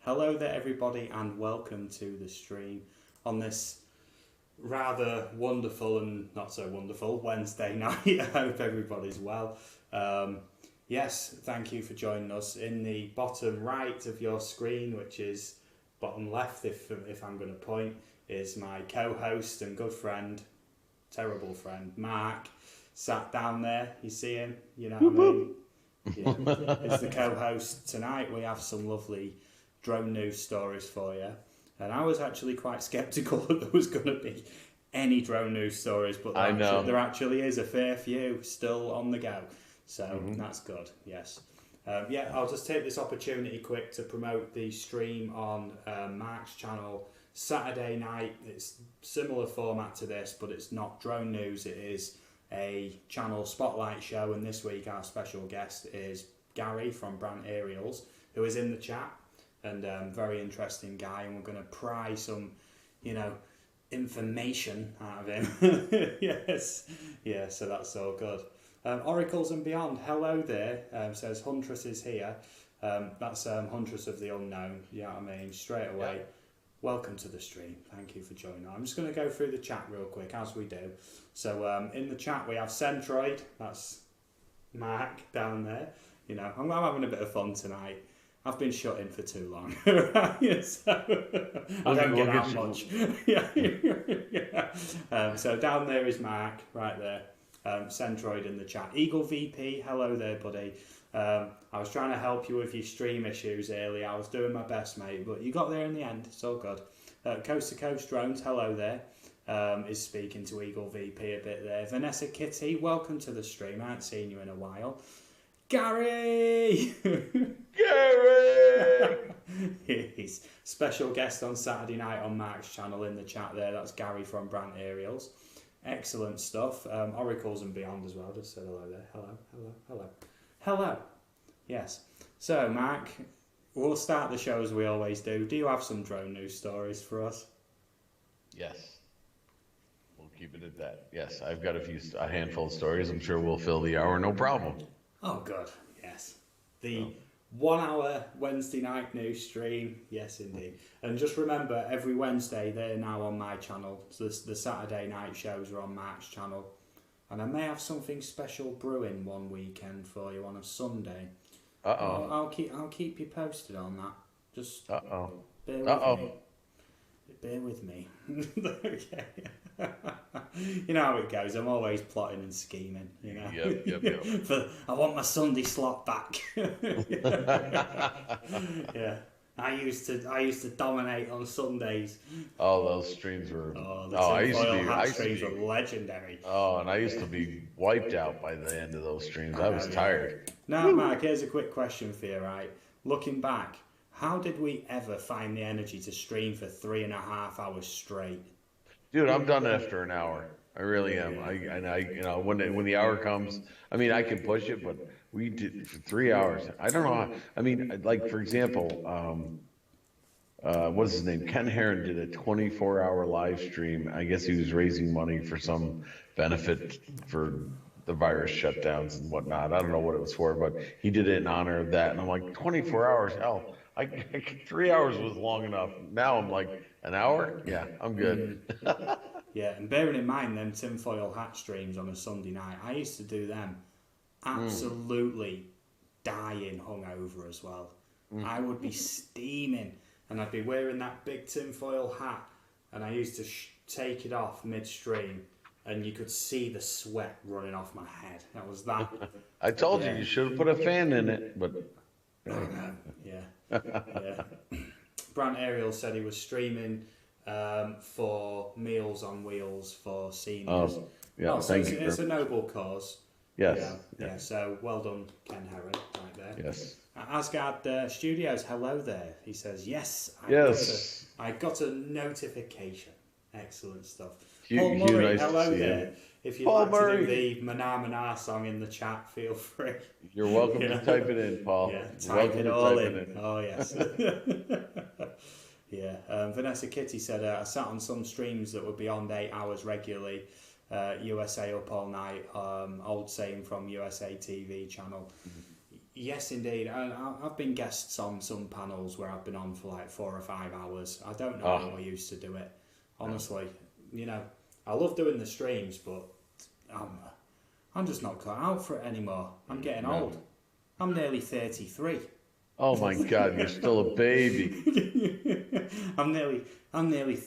Hello there everybody and welcome to the stream on this rather wonderful and not so wonderful Wednesday night. I hope everybody's well. Yes, thank you for joining us. In the bottom right of your screen, which is bottom left if I'm going to point, is my co-host and good friend, terrible friend, Mark, sat down there. You see him? You know what I mean? Yeah. As the co-host tonight, we have some lovely drone news stories for you. And I was actually quite sceptical that there was going to be any drone news stories, but there actually is a fair few still on the go. So that's good, yes. I'll just take this opportunity quick to promote the stream on Mark's channel Saturday night. It's similar format to this, but it's not drone news. It is a channel spotlight show, and this week our special guest is Gary from Brant Aerials, who is in the chat, and very interesting guy, and we're going to pry some, information out of him. Yes, yeah, so that's all good. Oracles and Beyond, hello there, says Huntress is here. That's Huntress of the Unknown, you know what I mean, straight away. Yeah. Welcome to the stream, thank you for joining. I'm just going to go through the chat real quick, as we do. So in the chat we have Centroid, that's Mark down there. I'm having a bit of fun tonight. I've been shut in for too long. So I don't get out much. So down there is Mark, right there. Centroid in the chat. Eagle VP, hello there, buddy. I was trying to help you with your stream issues earlier. I was doing my best, mate, but you got there in the end. It's all good. Coast to Coast Drones, hello there. Is speaking to Eagle VP a bit there. Vanessa Kitty, welcome to the stream. I haven't seen you in a while. Gary! Gary! He's special guest on Saturday night on Mark's channel in the chat there. That's Gary from Brant Aerials. Excellent stuff. Oracles and Beyond as well. Just said hello there. Hello. Yes. So, Mark, we'll start the show as we always do. Do you have some drone news stories for us? Yes. We'll keep it at that. Yes, I've got a handful of stories. I'm sure we'll fill the hour, no problem. Oh, good. Yes. The 1 hour Wednesday night news stream. Yes, indeed. And just remember, every Wednesday, they're now on my channel. So the Saturday night shows are on Mark's channel. And I may have something special brewing one weekend for you on a Sunday. I'll keep you posted on that. Just bear with me. Okay. You know how it goes. I'm always plotting and scheming. Yep. I want my Sunday slot back. Yeah. I used to dominate on Sundays. Oh, those streams were. Streams were legendary. Oh, and I used to be wiped out by the end of those streams. I was tired. Now, Mark, here's a quick question for you. Right, looking back, how did we ever find the energy to stream for 3.5 hours straight? Dude, I'm done after an hour. I really am. When the hour comes, I mean, I can push it, but we did for 3 hours. I don't know. Like for example, what's his name? Ken Heron did a 24-hour live stream. I guess he was raising money for some benefit for the virus shutdowns and whatnot. I don't know what it was for, but he did it in honor of that. And I'm like, 24 hours? Hell, 3 hours was long enough. Now I'm like, an hour? Yeah, I'm good. Yeah, and bearing in mind them tinfoil hat streams on a Sunday night, I used to do them absolutely dying hungover as well. I would be steaming, and I'd be wearing that big tinfoil hat, and I used to take it off midstream, and you could see the sweat running off my head. That was that. I told you should have put a fan in it, but... I know, yeah. Brant Aerial said he was streaming for Meals on Wheels for seniors. Thank you. It's a noble cause. Yes. Yeah. So well done, Ken Heron, right there. Yes. Asgard Studios, hello there. He says yes. I got a notification. Excellent stuff. Paul Murray, hello there. If you'd like to do the Mana Mana song in the chat, feel free. You're welcome to type it in, Paul. Yeah, type it all in. Oh, yes. Yeah. Vanessa Kitty said, I sat on some streams that would be on 8 hours regularly. USA Up All Night, old saying from USA TV channel. Yes, indeed. I've been guests on some panels where I've been on for like 4 or 5 hours. I don't know how Oh, I used to do it. no. Honestly, you know, I love doing the streams, but I'm, I'm just not cut out for it anymore. I'm getting No. old. I'm nearly 33. Oh my God, you're still a baby. I'm nearly, I'm nearly,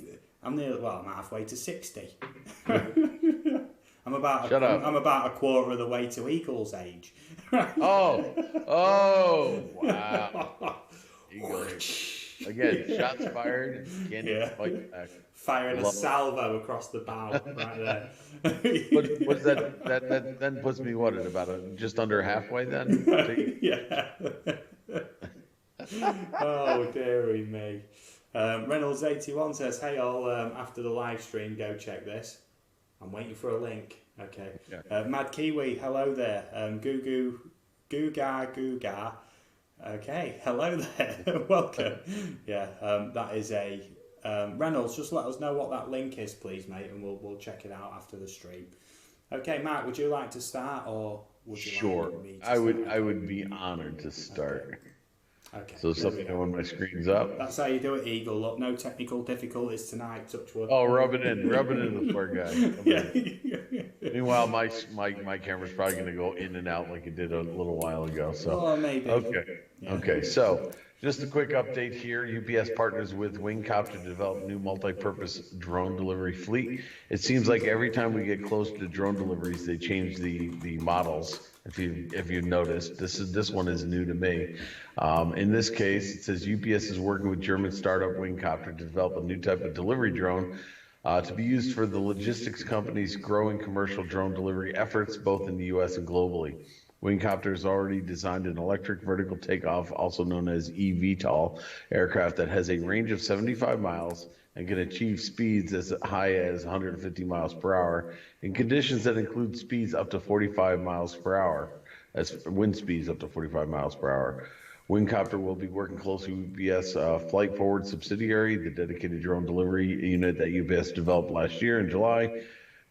well, I'm halfway to 60. Shut I'm up. about a quarter of the way to Eagles age. Oh, oh, wow. Eagles. Again, shots fired. Can't even Yeah. fight back. Firing a Love it. salvo across the bow right What is that? there. That then puts me what at about just under halfway then? Yeah. Oh, dearie me. Reynolds81 says, hey all, after the live stream, go check this. I'm waiting for a link. Okay. Yeah. Mad Kiwi, hello there. Goo Goo, Goo Ga, Goo Ga. Okay, hello there. Welcome. Yeah, that is a. Reynolds, just let us know what that link is, please, mate, and we'll check it out after the stream. Okay, Matt, would you like to start or would you Sure. like me to I start? would I would be honored to Okay. start. Okay, So just there let we me know go. when my screen's up. That's how you do it, Eagle. Look, no technical difficulties tonight, touch wood. Oh, rub it in the poor guy. Rub it Yeah. in. Meanwhile, my camera's probably going to go in and out like it did a little while ago. So, Oh, maybe. okay, Yeah. okay. So, just a quick update here. UPS partners with Wingcop to develop new multi-purpose drone delivery fleet. It seems like every time we get close to drone deliveries, they change the models. If you noticed, this one is new to me. In this case, it says UPS is working with German startup Wingcopter to develop a new type of delivery drone to be used for the logistics company's growing commercial drone delivery efforts, both in the US and globally. Wingcopter has already designed an electric vertical takeoff, also known as eVTOL, aircraft that has a range of 75 miles and can achieve speeds as high as 150 miles per hour in conditions that include speeds up to 45 miles per hour. That's wind speeds up to 45 miles per hour. Wingcopter will be working closely with UPS Flight Forward subsidiary, the dedicated drone delivery unit that UPS developed last year in July,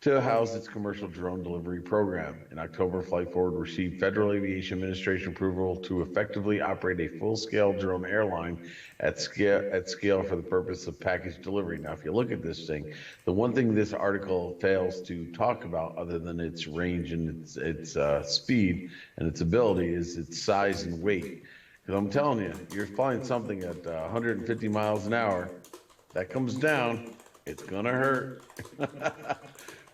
to house its commercial drone delivery program. In October, Flight Forward received Federal Aviation Administration approval to effectively operate a full-scale drone airline at scale for the purpose of package delivery. Now, if you look at this thing, the one thing this article fails to talk about, other than its range and its speed and its ability, is its size and weight. Because I'm telling you, you're flying something at 150 miles an hour, that comes down, it's gonna hurt.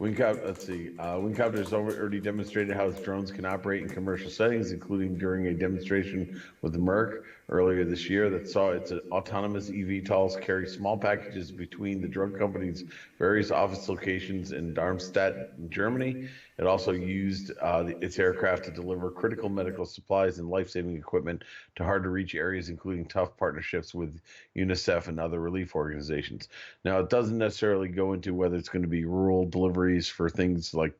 Let's see. Wingcopter has already demonstrated how its drones can operate in commercial settings, including during a demonstration with Merck earlier this year that saw its autonomous eVTOLs carry small packages between the drug company's various office locations in Darmstadt, Germany. It also used its aircraft to deliver critical medical supplies and life-saving equipment to hard-to-reach areas, including tough partnerships with UNICEF and other relief organizations. Now, it doesn't necessarily go into whether it's going to be rural deliveries for things like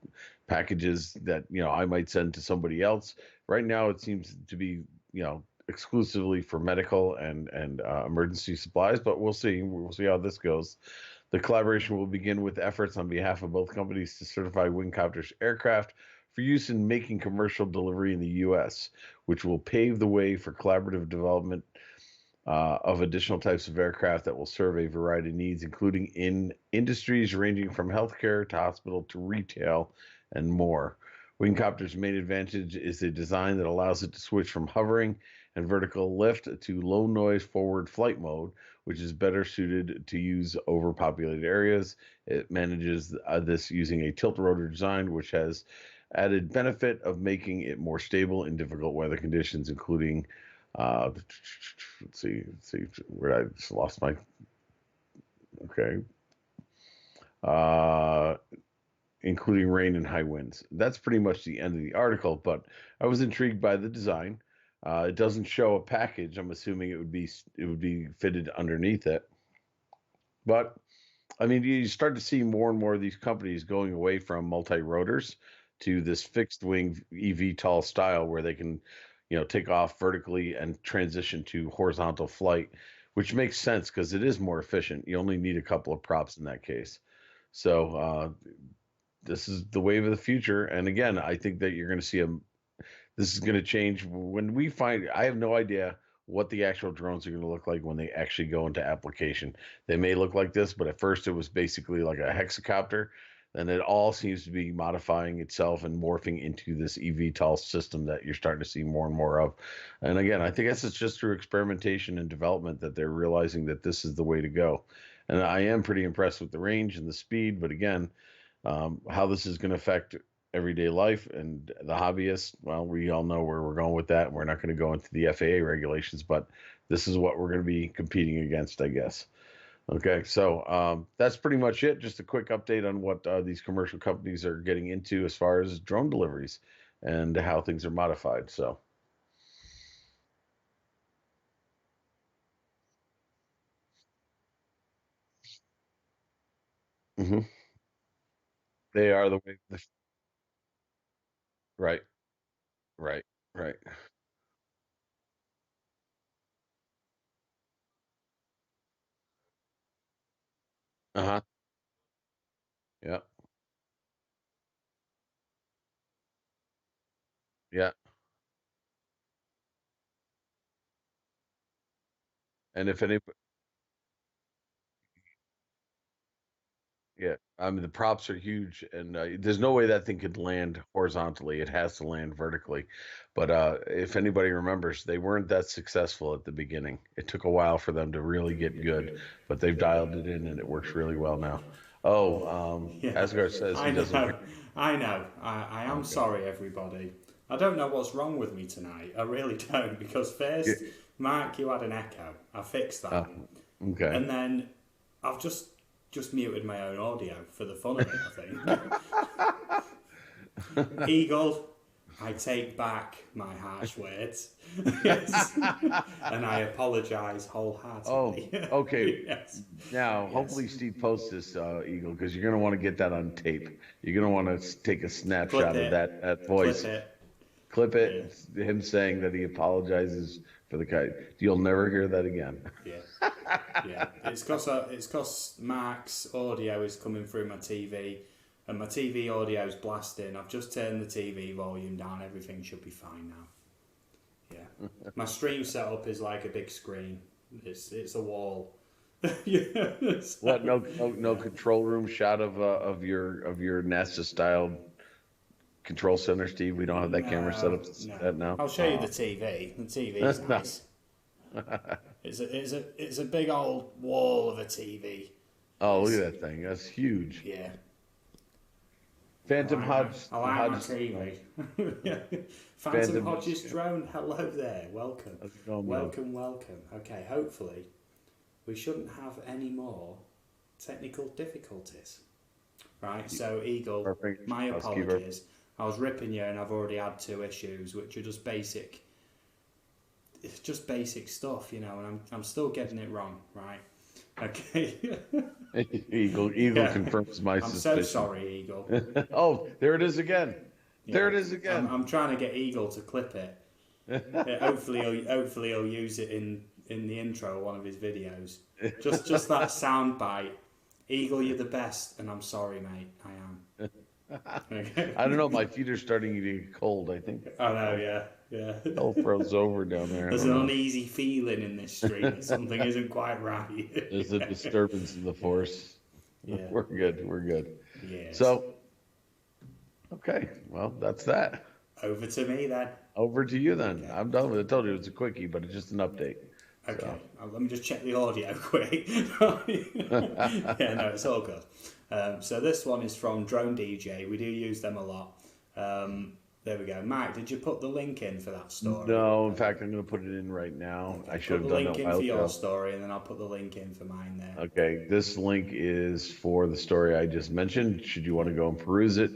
packages that, I might send to somebody else. Right now, it seems to be, exclusively for medical and emergency supplies, but we'll see. We'll see how this goes. The collaboration will begin with efforts on behalf of both companies to certify Wingcopter's aircraft for use in making commercial delivery in the U.S., which will pave the way for collaborative development of additional types of aircraft that will serve a variety of needs, including in industries ranging from healthcare to hospital to retail and more. Wingcopter's main advantage is a design that allows it to switch from hovering and vertical lift to low noise forward flight mode, which is better suited to use overpopulated areas. It manages this using a tilt rotor design, which has added benefit of making it more stable in difficult weather conditions, including let's see where I just lost my. Okay. Uh, Including rain and high winds. That's pretty much the end of the article, but I was intrigued by the design. It doesn't show a package. I'm assuming it would be fitted underneath it. But I mean, you start to see more and more of these companies going away from multi-rotors to this fixed wing eVTOL style where they can, take off vertically and transition to horizontal flight, which makes sense because it is more efficient. You only need a couple of props in that case. So this is the wave of the future. And again, I think that you're going to see This is going to change when we find. I have no idea what the actual drones are going to look like when they actually go into application. They may look like this, but at first it was basically like a hexacopter. Then it all seems to be modifying itself and morphing into this eVTOL system that you're starting to see more and more of. And again, I think it's just through experimentation and development that they're realizing that this is the way to go. And I am pretty impressed with the range and the speed, but again, how this is going to affect everyday life and the hobbyists, well, we all know where we're going with that. We're not going to go into the FAA regulations, but this is what we're going to be competing against, I guess. Okay, so that's pretty much it. Just a quick update on what these commercial companies are getting into as far as drone deliveries and how things are modified. So mhm, they are the way. Right, right, right. Uh huh. Yeah, yeah. And if any, yeah, I mean the props are huge, and there's no way that thing could land horizontally. It has to land vertically. But if anybody remembers, they weren't that successful at the beginning. It took a while for them to really get good, but they've dialed it in, and it works really well now. Oh, Yeah, Asgard says I he doesn't know. hear me. I know. I am Okay. sorry, everybody. I don't know what's wrong with me tonight. I really don't. Because Yeah, first, Mark, you had an echo. I fixed that. uh, okay. And then I've just muted my own audio for the fun of it, I think. Eagle, I take back my harsh words. Yes. And I apologise Oh, wholeheartedly. okay. Yes. Now, Yes. hopefully Steve posts this, Eagle, because you're going to want to get that on tape. You're going to want to take a Clip snapshot of it. that Clip voice, it. clip Yeah. it, him saying that he apologizes for the guy. You'll never hear that again. Yeah. Yeah. It's cause Mark's audio is coming through my TV, and my TV audio is blasting. I've just turned the TV volume down. Everything should be fine now. Yeah. My stream setup is like a big screen. It's a wall. Yeah. What? So, No yeah. control room shot of your NASA style control center, Steve. We don't have that camera set No, up to see no. that now. I'll show you the TV. The TV's No. nice. It's a big old wall of a TV. Oh, look It's, at that thing. That's huge. yeah. Phantom I like my Hodge, TV. Phantom Phantom. Hodges drone. Hello there. Welcome. How's it going, man? Welcome. Welcome. Okay. Hopefully, we shouldn't have any more technical difficulties. Right. So, Eagle, Our fingers my crossed. Keep our apologies. I was ripping you, and I've already had two issues, which are just basic. It's just basic stuff, and I'm still getting it wrong. Right. Okay. Eagle Yeah. confirms my I'm so suspicion. sorry, Eagle. Oh, there it is again. There Yeah, it is again. I'm trying to get Eagle to clip it. Yeah, hopefully he'll use it in the intro of one of his videos. Just that sound bite. Eagle, you're the best, and I'm sorry, mate. I am. Okay. I don't know. My feet are starting to get cold. I think I know, yeah, yeah. hell froze over down there. I There's don't an know. uneasy feeling in this stream that something isn't quite right. There's a disturbance in the force. Yeah. We're good. We're good. Yes. So, okay. Well, that's that. Over to me then. Over to you then. Okay. I'm done with it. I told you it's a quickie, but it's just an update. Okay, So, let me just check the audio quick. Yeah, no, it's all good. So this one is from Drone DJ. We do use them a lot. There we go. Mike, did you put the link in for that story? no, in fact, I'm going to put it in right now. I should Put have the done link that a in while for your ago. story, and then I'll put the link in for mine there. Okay, this link is for the story I just mentioned. Should you want to go and peruse it,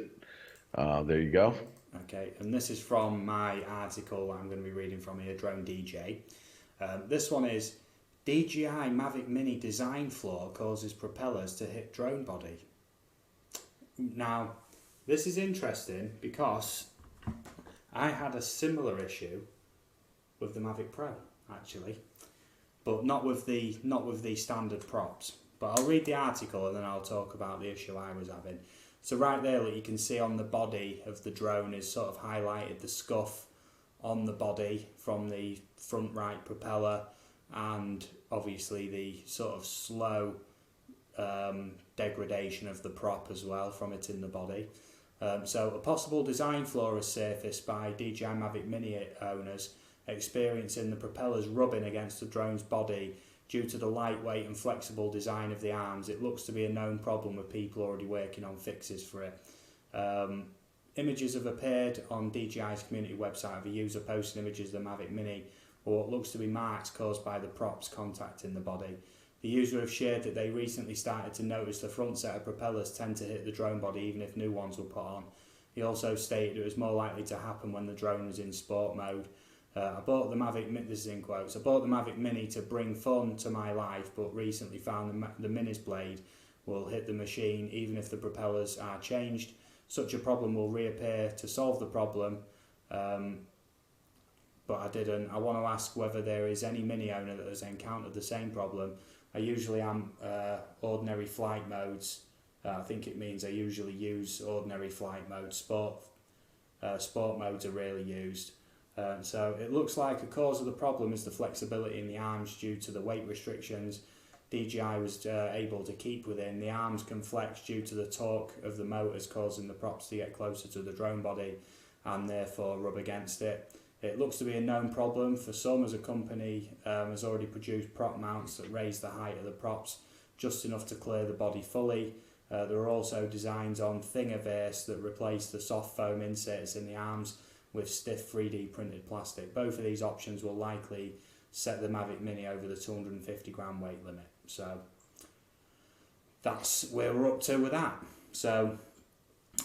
there you go. Okay, and this is from my article that I'm going to be reading from here, Drone DJ. This one is DJI Mavic Mini design flaw causes propellers to hit drone body. Now, this is interesting because I had a similar issue with the Mavic Pro, actually, but not with the standard props. But I'll read the article and then I'll talk about the issue I was having. So right there, look, you can see on the body of the drone is sort of highlighted the scuff on the body from the front right propeller, and obviously the sort of slow degradation of the prop as well from it in the body. So a possible design flaw is surfaced by DJI Mavic Mini owners experiencing the propellers rubbing against the drone's body due to the lightweight and flexible design of the arms. It looks to be a known problem with people already working on fixes for it. Images have appeared on DJI's community website of a user posting images of the Mavic Mini or what looks to be marks caused by the props contacting the body. The user have shared that they recently started to notice the front set of propellers tend to hit the drone body even if new ones were put on. He also stated it was more likely to happen when the drone was in sport mode. I bought the Mavic, this is in quotes, I bought the Mavic Mini to bring fun to my life, but recently found the Mini's blade will hit the machine even if the propellers are changed. Such a problem will reappear to solve the problem, but I didn't. I want to ask whether there is any Mini owner that has encountered the same problem. I usually am ordinary flight modes. I think it means I usually use ordinary flight mode. Sport modes are rarely used. So it looks like a cause of the problem is the flexibility in the arms due to the weight restrictions DJI was able to keep within. The arms can flex due to the torque of the motors causing the props to get closer to the drone body and therefore rub against it. It looks to be a known problem for some, as a company has already produced prop mounts that raise the height of the props just enough to clear the body fully. There are also designs on Thingiverse that replace the soft foam inserts in the arms with stiff 3D printed plastic. Both of these options will likely set the Mavic Mini over the 250 gram weight limit. So that's where we're up to with that. So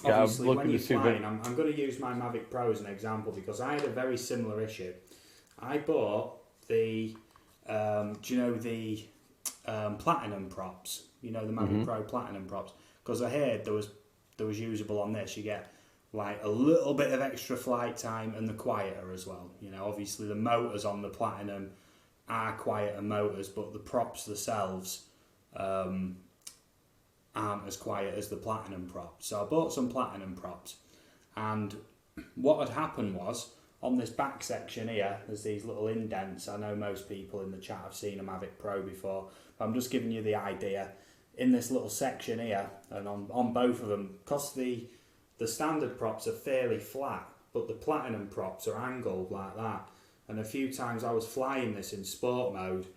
obviously when you're flying, I'm going to use my Mavic Pro as an example because I had a very similar issue. I bought the, do you know the Platinum props? You know the Mavic Pro Platinum props? Because I heard there was usable on this. You get like a little bit of extra flight time and the quieter as well. You know, obviously the motors on the Platinum are quieter motors, but the props themselves aren't as quiet as the Platinum props. So I bought some Platinum props, and what had happened was on this back section here, there's these little indents. I know most people in the chat have seen a Mavic Pro before, but I'm just giving you the idea. In this little section here, and on both of them, because the standard props are fairly flat, but the Platinum props are angled like that. And a few times I was flying this in sport mode,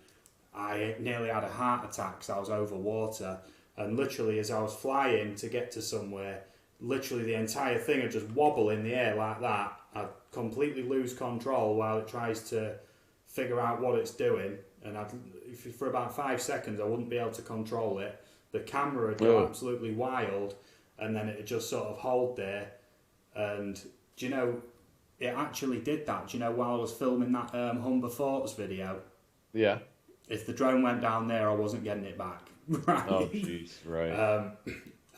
I nearly had a heart attack because I was over water. And literally as I was flying to get to somewhere, literally the entire thing would just wobble in the air like that. I'd completely lose control while it tries to figure out what it's doing. And for about 5 seconds I wouldn't be able to control it. The camera would go absolutely wild, and then it would just sort of hold there. And do you know, it actually did that. Do you know, while I was filming that Humber Forts video? Yeah. If the drone went down there, I wasn't getting it back. Right. Oh, jeez, right.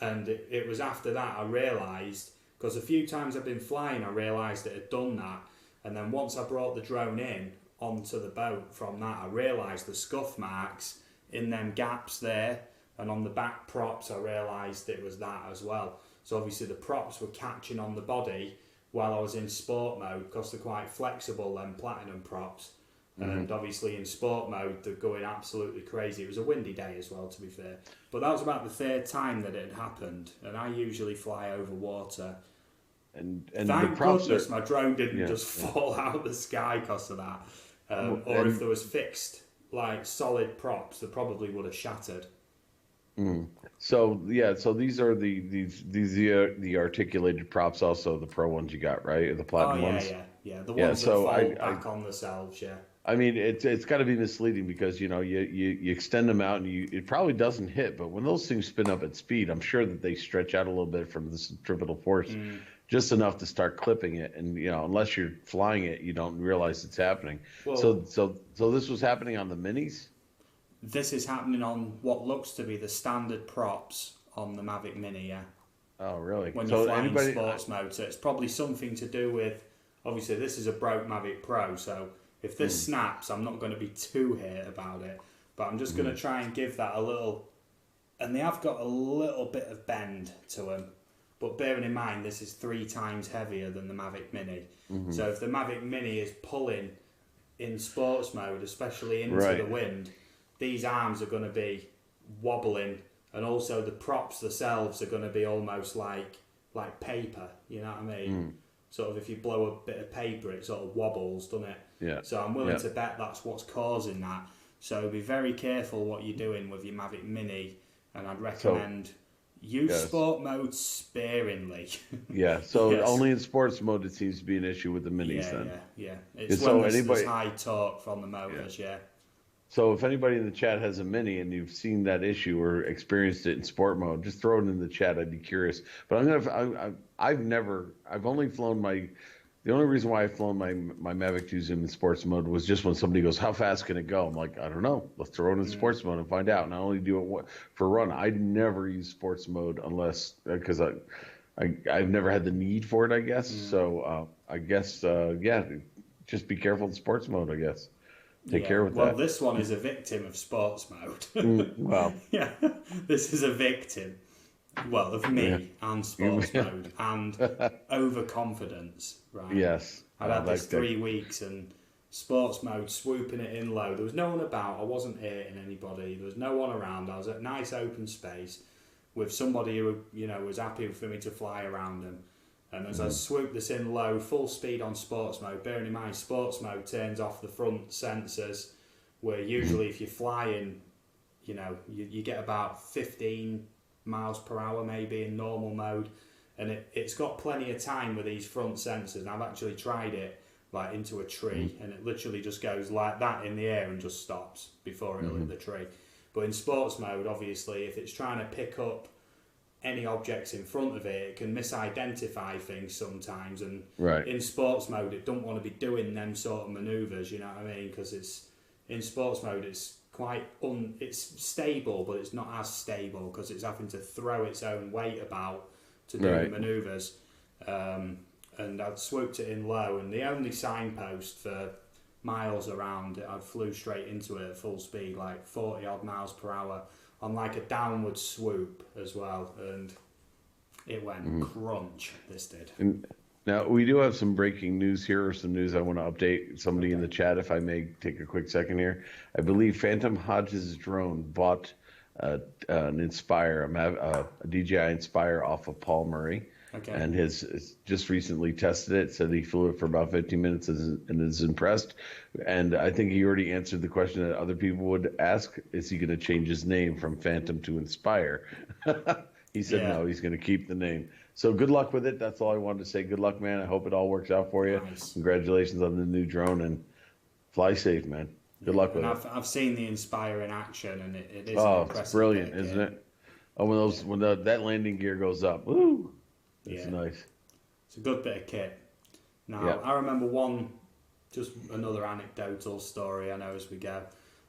And it was after that I realised, because a few times I've been flying, I realised it had done that. And then once I brought the drone in onto the boat from that, I realised the scuff marks in them gaps there. And on the back props, I realised it was that as well. So obviously the props were catching on the body while I was in sport mode, because they're quite flexible, them Platinum props. And obviously in sport mode, they're going absolutely crazy. It was a windy day as well, to be fair. But that was about the third time that it had happened. And I usually fly over water. And thank goodness my drone didn't just fall out of the sky because of that. Or if there was fixed, like solid props, they probably would have shattered. So so these are the articulated props, also the Pro ones you got, right? The Platinum ones. The ones that fall back on themselves. I mean, it's got to be misleading because you extend them out and it probably doesn't hit, but when those things spin up at speed, I'm sure that they stretch out a little bit from the centrifugal force, just enough to start clipping it. And unless you're flying it, you don't realize it's happening. Well, so this was happening on the Minis. This is happening on what looks to be the standard props on the Mavic Mini, yeah. Oh, really? When you're flying sports mode. So it's probably something to do with, obviously this is a broke Mavic Pro, so if this snaps, I'm not going to be too hurt about it. But I'm just going to try and give that a little, and they have got a little bit of bend to them. But bearing in mind, this is 3 times heavier than the Mavic Mini. So if the Mavic Mini is pulling in sports mode, especially into the wind, these arms are going to be wobbling, and also the props themselves are going to be almost like paper, you know what I mean? Sort of if you blow a bit of paper, it sort of wobbles, doesn't it? Yeah. So I'm willing to bet that's what's causing that. So be very careful what you're doing with your Mavic Mini, and I'd recommend use sport mode sparingly. So only in sports mode it seems to be an issue with the minis then. Yeah. It's when there's high torque from the motors, So if anybody in the chat has a Mini and you've seen that issue or experienced it in sport mode, just throw it in the chat. I'd be curious. But I've only flown the only reason why I've flown my Mavic 2 Zoom in sports mode was just when somebody goes, how fast can it go? I'm like, I don't know. Let's throw it in sports mode and find out. And I only do it for a run. I never use sports mode unless, because I've never had the need for it, I guess. So I guess, just be careful in sports mode, I guess. Take care with that. Well, this one is a victim of sports mode. This is a victim, of me and sports mode and overconfidence, right? Yes. I'd had this 3 weeks and sports mode, swooping it in low. There was no one about. I wasn't hitting anybody. There was no one around. I was at nice open space with somebody who, was happy for me to fly around them. And as I swoop this in low, full speed on sports mode, bearing in mind sports mode turns off the front sensors, where usually if you're flying, you get about 15 miles per hour maybe in normal mode, and it's got plenty of time with these front sensors. And I've actually tried it like into a tree, and it literally just goes like that in the air and just stops before it'll hit the tree. But in sports mode, obviously, if it's trying to pick up any objects in front of it, it can misidentify things sometimes, and in sports mode it don't want to be doing them sort of maneuvers, you know what I mean, because it's in sports mode it's quite it's stable, but it's not as stable because it's having to throw its own weight about to do the maneuvers, and I'd swooped it in low, and the only signpost for miles around it, I flew straight into it at full speed, like 40 odd miles per hour on like a downward swoop as well, and it went crunch. This did. And now we do have some breaking news here, or some news I want to update somebody in the chat, if I may take a quick second here. I believe Phantom Hodges' drone bought an Inspire, a DJI Inspire off of Paul Murray. And has just recently tested it, said he flew it for about 15 minutes and is impressed. And I think he already answered the question that other people would ask: is he going to change his name from Phantom to Inspire? He said no, he's going to keep the name. So good luck with it. That's all I wanted to say. Good luck, man. I hope it all works out for you. Nice. Congratulations on the new drone, and fly safe, man. Good luck with it. I've seen the Inspire in action, and it is impressive. It's brilliant, isn't it? Oh, when that landing gear goes up, woo! It's nice. It's a good bit of kit. Now, I remember just another anecdotal story I know as we go.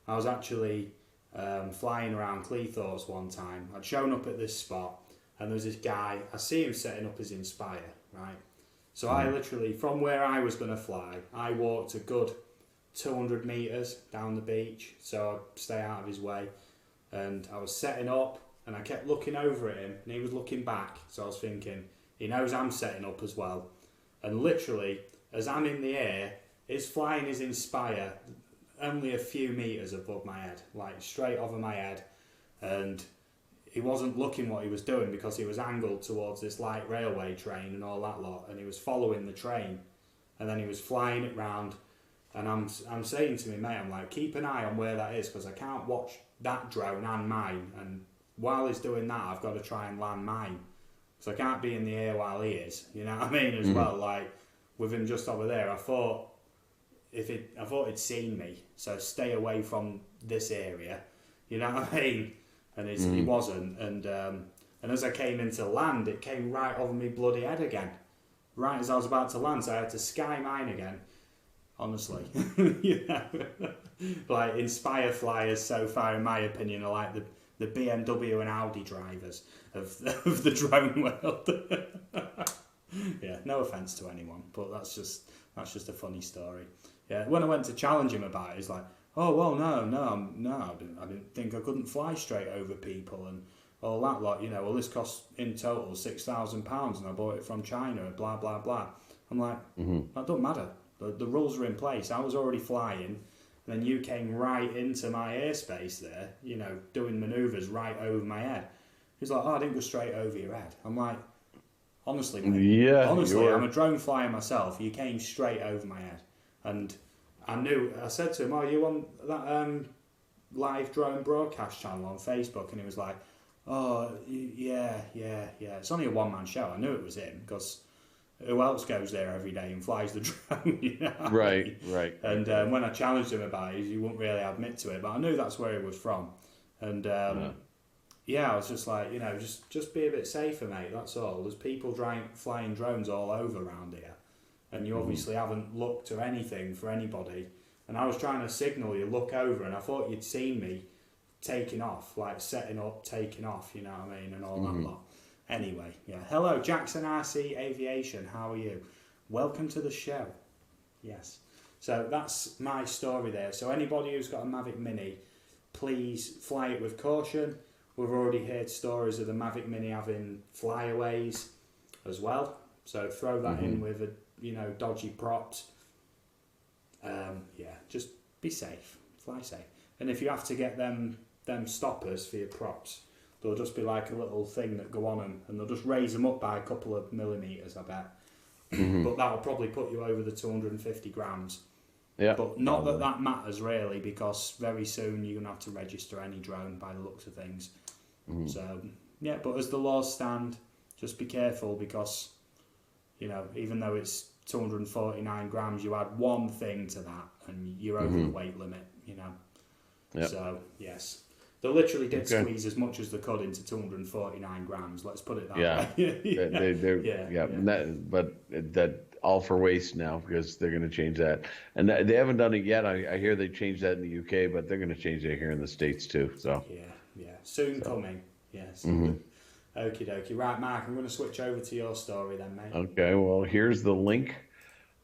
I was actually flying around Cleethorpes one time. I'd shown up at this spot, and there was this guy. I see him setting up his Inspire, right? So I literally, from where I was going to fly, I walked a good 200 metres down the beach, so I'd stay out of his way. And I was setting up, and I kept looking over at him, and he was looking back. So I was thinking, he knows I'm setting up as well. And literally, as I'm in the air, he's flying his Inspire only a few metres above my head, like straight over my head. And he wasn't looking what he was doing because he was angled towards this light railway train and all that lot. And he was following the train. And then he was flying it round. And I'm saying to me, mate, I'm like, keep an eye on where that is, because I can't watch that drone and mine. And while he's doing that, I've got to try and land mine. So I can't be in the air while he is, you know what I mean, as well. Like, with him just over there, I thought he'd seen me, so stay away from this area, you know what I mean? And he wasn't, and as I came into land, it came right over me bloody head again, right as I was about to land, so I had to sky mine again, honestly. You know? Like, Inspire flyers so far, in my opinion, are like the BMW and Audi drivers of the drone world. Yeah, no offence to anyone, but that's just a funny story. Yeah, when I went to challenge him about it, he's like, "Oh well, no, I didn't think I couldn't fly straight over people, and all that lot, you know, well, this costs in total £6,000 and I bought it from China, blah, blah, blah. I'm like, that doesn't matter. The rules are in place. I was already flying, and then you came right into my airspace there, you know, doing manoeuvres right over my head. He's like, oh, I didn't go straight over your head. I'm like, honestly, mate. Yeah, honestly, I'm a drone flyer myself. You came straight over my head. And I said to him, oh, you on that live drone broadcast channel on Facebook? And he was like, oh, yeah. It's only a one-man show. I knew it was him, because who else goes there every day and flies the drone? You know what I mean? Right. And when I challenged him about it, he wouldn't really admit to it, but I knew that's where he was from. And I was just like, you know, just be a bit safer, mate. That's all. There's people flying drones all over around here, and you obviously haven't looked or anything for anybody. And I was trying to signal you, look over, and I thought you'd seen me taking off, like setting up, taking off. You know what I mean, and all that lot. Anyway, yeah. Hello, Jackson RC Aviation. How are you? Welcome to the show. Yes. So that's my story there. So anybody who's got a Mavic Mini, please fly it with caution. We've already heard stories of the Mavic Mini having flyaways as well. So throw that in with dodgy props. Just be safe. Fly safe. And if you have to get them stoppers for your props, there'll just be like a little thing that go on them, and they'll just raise them up by a couple of millimetres, I bet. But that'll probably put you over the 250 grams. Yeah. But not that matters really, because very soon you're going to have to register any drone by the looks of things. So, yeah, but as the laws stand, just be careful, because, you know, even though it's 249 grams, you add one thing to that and you're over the weight limit, you know. Yep. So, yes. They literally did squeeze as much as they could into 249 grams. Let's put it that way. But that all for waste now, because they're going to change that, and they haven't done it yet. I hear they changed that in the UK, but they're going to change it here in the States too. So soon coming. Yes. Okie dokie. Right, Mark. I'm going to switch over to your story then, mate. Okay. Well, here's the link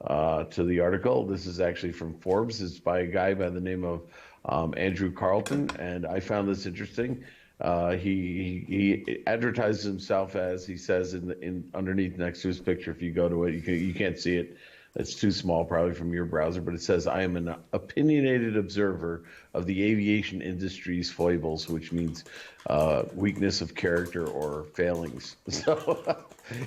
to the article. This is actually from Forbes. It's by a guy by the name of Andrew Carlton, and I found this interesting. He advertises himself as, he says in underneath next to his picture. If you go to it, you can't see it. It's too small probably from your browser, but it says, I am an opinionated observer of the aviation industry's foibles, which means weakness of character or failings. So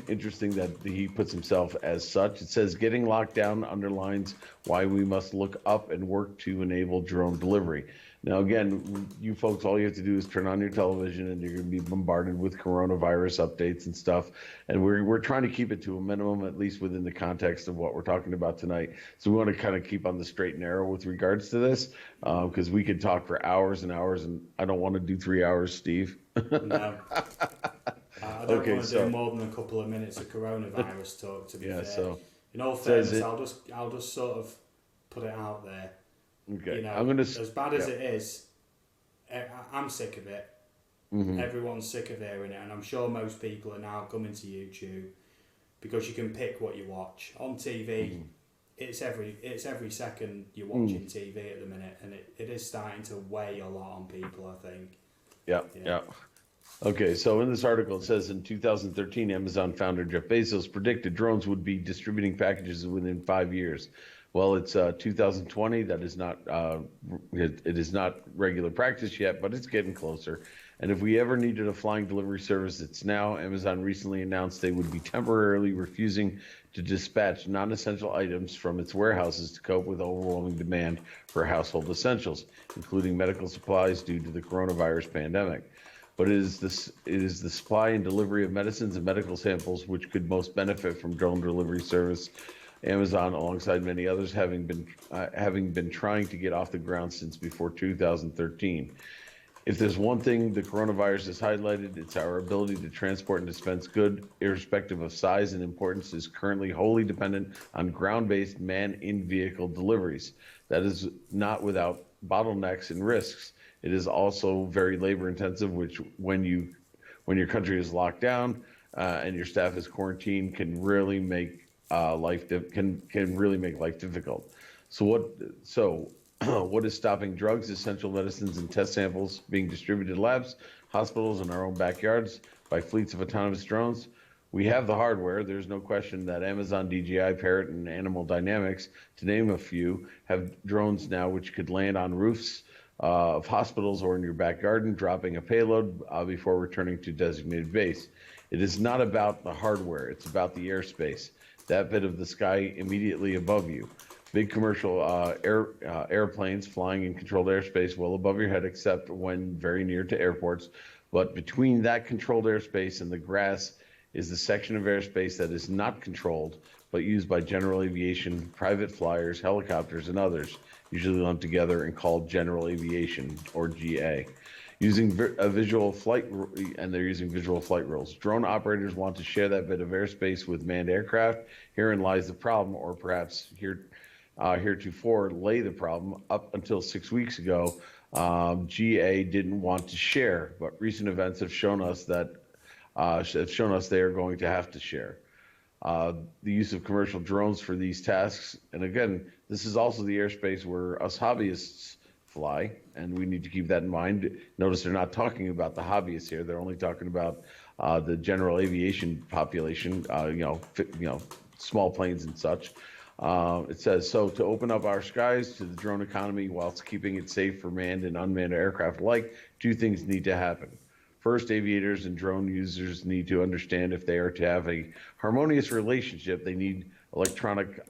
interesting that he puts himself as such. It says, getting locked down underlines why we must look up and work to enable drone delivery. Now, again, you folks, all you have to do is turn on your television and you're going to be bombarded with coronavirus updates and stuff. And we're trying to keep it to a minimum, at least within the context of what we're talking about tonight. So we want to kind of keep on the straight and narrow with regards to this, because we could talk for hours and hours, and I don't want to do 3 hours, Steve. No. I don't want to do more than a couple of minutes of coronavirus talk, to be fair. So in all fairness, I'll just sort of put it out there. Okay. You know, I'm gonna, as bad as it is, I'm sick of it. Everyone's sick of hearing it, and I'm sure most people are now coming to YouTube because you can pick what you watch on TV. It's every second you're watching TV at the minute, and it is starting to weigh a lot on people, I think. Yeah. Okay, so in this article it says in 2013, Amazon founder Jeff Bezos predicted drones would be distributing packages within 5 years. Well, it's 2020. That is not it is not regular practice yet, but it's getting closer. And if we ever needed a flying delivery service, it's now. Amazon recently announced they would be temporarily refusing to dispatch non-essential items from its warehouses to cope with overwhelming demand for household essentials, including medical supplies due to the coronavirus pandemic. But it is the supply and delivery of medicines and medical samples which could most benefit from drone delivery service. Amazon, alongside many others, having been trying to get off the ground since before 2013. If there's one thing the coronavirus has highlighted, it's our ability to transport and dispense goods, irrespective of size and importance, is currently wholly dependent on ground-based man-in-vehicle deliveries. That is not without bottlenecks and risks. It is also very labor-intensive, which when your country is locked down and your staff is quarantined, can really make life difficult. So what is stopping drugs, essential medicines, and test samples being distributed to labs? hospitals, and our own backyards by fleets of autonomous drones. We have the hardware. There's no question that Amazon DJI, Parrot, and Animal Dynamics, to name a few, have drones now which could land on roofs of hospitals or in your back garden, dropping a payload before returning to designated base. It is not about the hardware, it's about the airspace, that bit of the sky immediately above you. Big commercial airplanes flying in controlled airspace well above your head, except when very near to airports. But between that controlled airspace and the grass is the section of airspace that is not controlled, but used by general aviation, private flyers, helicopters, and others, usually lumped together and called general aviation, or GA. Using a visual flight, and they're using visual flight rules. Drone operators want to share that bit of airspace with manned aircraft. Herein lies the problem, or perhaps heretofore lay the problem. Up until 6 weeks ago, GA didn't want to share, but recent events have shown us that they are going to have to share. The use of commercial drones for these tasks, and again, this is also the airspace where us hobbyists fly, and we need to keep that in mind. Notice they're not talking about the hobbyists here; they're only talking about the general aviation population. Small planes and such. It says, so to open up our skies to the drone economy whilst keeping it safe for manned and unmanned aircraft alike, two things need to happen. First, aviators and drone users need to understand if they are to have a harmonious relationship, they need electronic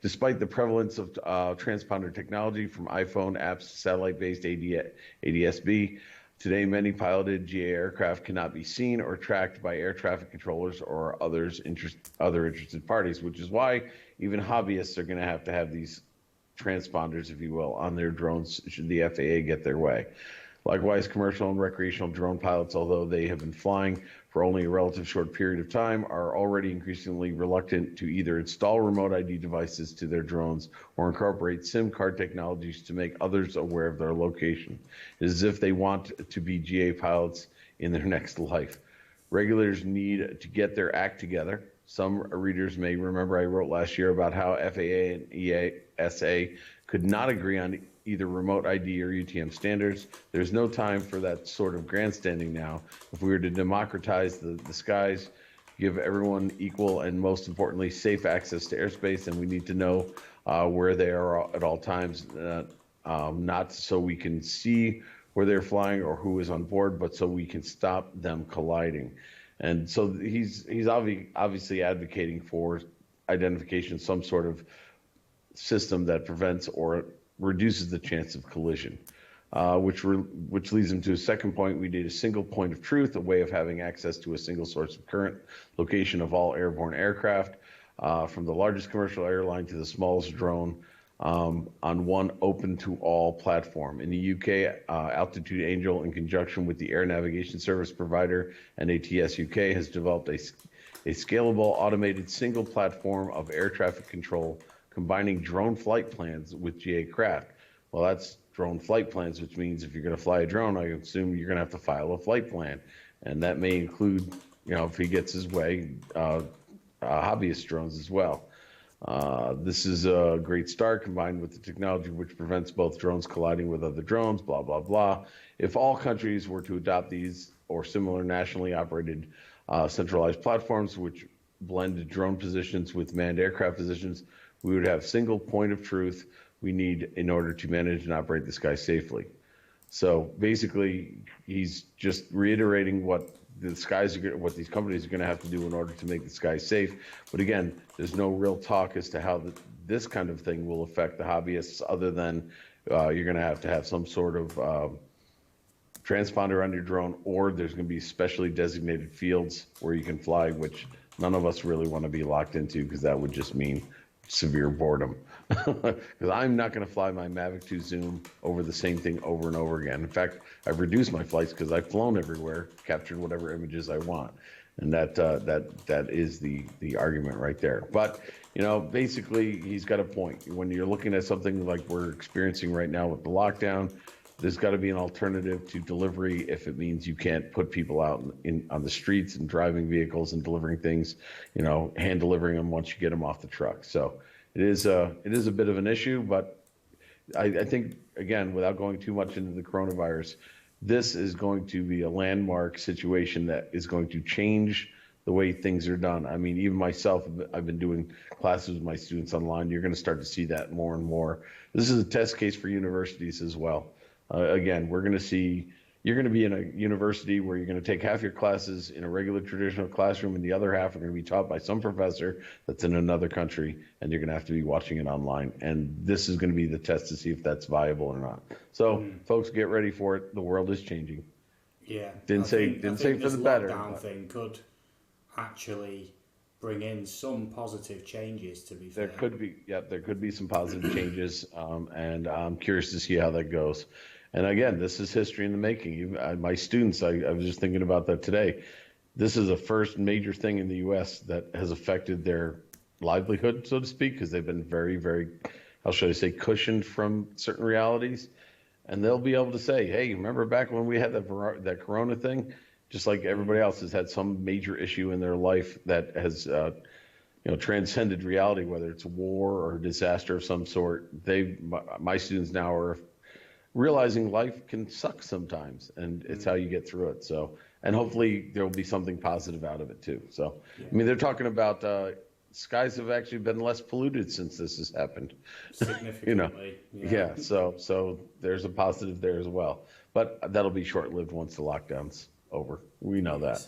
Despite the prevalence of transponder technology from iPhone apps to satellite-based ADS-B, today many piloted GA aircraft cannot be seen or tracked by air traffic controllers or other interested parties, which is why even hobbyists are going to have these transponders, if you will, on their drones should the FAA get their way. Likewise, commercial and recreational drone pilots, although they have been flying for only a relative short period of time, are already increasingly reluctant to either install remote ID devices to their drones or incorporate SIM card technologies to make others aware of their location. It is as if they want to be GA pilots in their next life. Regulators need to get their act together. Some readers may remember I wrote last year about how FAA and EASA could not agree on either remote ID or UTM standards. There's no time for that sort of grandstanding now. If we were to democratize the skies, give everyone equal and most importantly safe access to airspace, then we need to know where they are at all times, not so we can see where they're flying or who is on board, but so we can stop them colliding. And so he's obviously advocating for identification, some sort of system that prevents or reduces the chance of collision, which leads him to a second point. We need a single point of truth, a way of having access to a single source of current location of all airborne aircraft, from the largest commercial airline to the smallest drone, on one open to all platform. In the UK, Altitude Angel, in conjunction with the air navigation service provider NATS UK, has developed a scalable, automated single platform of air traffic control, combining drone flight plans with GA craft. Well, that's drone flight plans, which means if you're going to fly a drone, I assume you're going to have to file a flight plan. And that may include, if he gets his way, hobbyist drones as well. This is a great start, combined with the technology which prevents both drones colliding with other drones, blah, blah, blah. If all countries were to adopt these or similar nationally operated centralized platforms which blended drone positions with manned aircraft positions, we would have single point of truth we need in order to manage and operate the sky safely. So basically, he's just reiterating what these companies are going to have to do in order to make the sky safe. But again, there's no real talk as to how this kind of thing will affect the hobbyists, other than you're going to have some sort of transponder on your drone, or there's going to be specially designated fields where you can fly, which none of us really want to be locked into, because that would just mean severe boredom. Because I'm not going to fly my Mavic 2 Zoom over the same thing over and over again. In fact, I've reduced my flights because I've flown everywhere, captured whatever images I want, and that is the argument right there. But basically, he's got a point. When you're looking at something like we're experiencing right now with the lockdown, there's got to be an alternative to delivery if it means you can't put people out on the streets and driving vehicles and delivering things, hand delivering them once you get them off the truck. So it is a bit of an issue, but I think, again, without going too much into the coronavirus, this is going to be a landmark situation that is going to change the way things are done. I mean, even myself, I've been doing classes with my students online. You're going to start to see that more and more. This is a test case for universities as well. Again, we're going to see, you're going to be in a university where you're going to take half your classes in a regular traditional classroom and the other half are going to be taught by some professor that's in another country, and you're going to have to be watching it online. And this is going to be the test to see if that's viable or not. So folks, get ready for it. The world is changing. Yeah, Didn't say for this the better. lockdown thing could actually bring in some positive changes. To be fair, There could be some positive changes, and I'm curious to see how that goes. And again, this is history in the making. My students, I was just thinking about that today. This is the first major thing in the U.S. that has affected their livelihood, so to speak, because they've been very, very, how should I say, cushioned from certain realities. And they'll be able to say, hey, remember back when we had that corona thing? Just like everybody else has had some major issue in their life that has transcended reality, whether it's war or a disaster of some sort. My students now are realizing life can suck sometimes, and it's how you get through it. So, and hopefully there will be something positive out of it too. So, yeah. I mean, they're talking about skies have actually been less polluted since this has happened. Significantly. Yeah. So there's a positive there as well, but that'll be short-lived once the lockdown's over. We know that.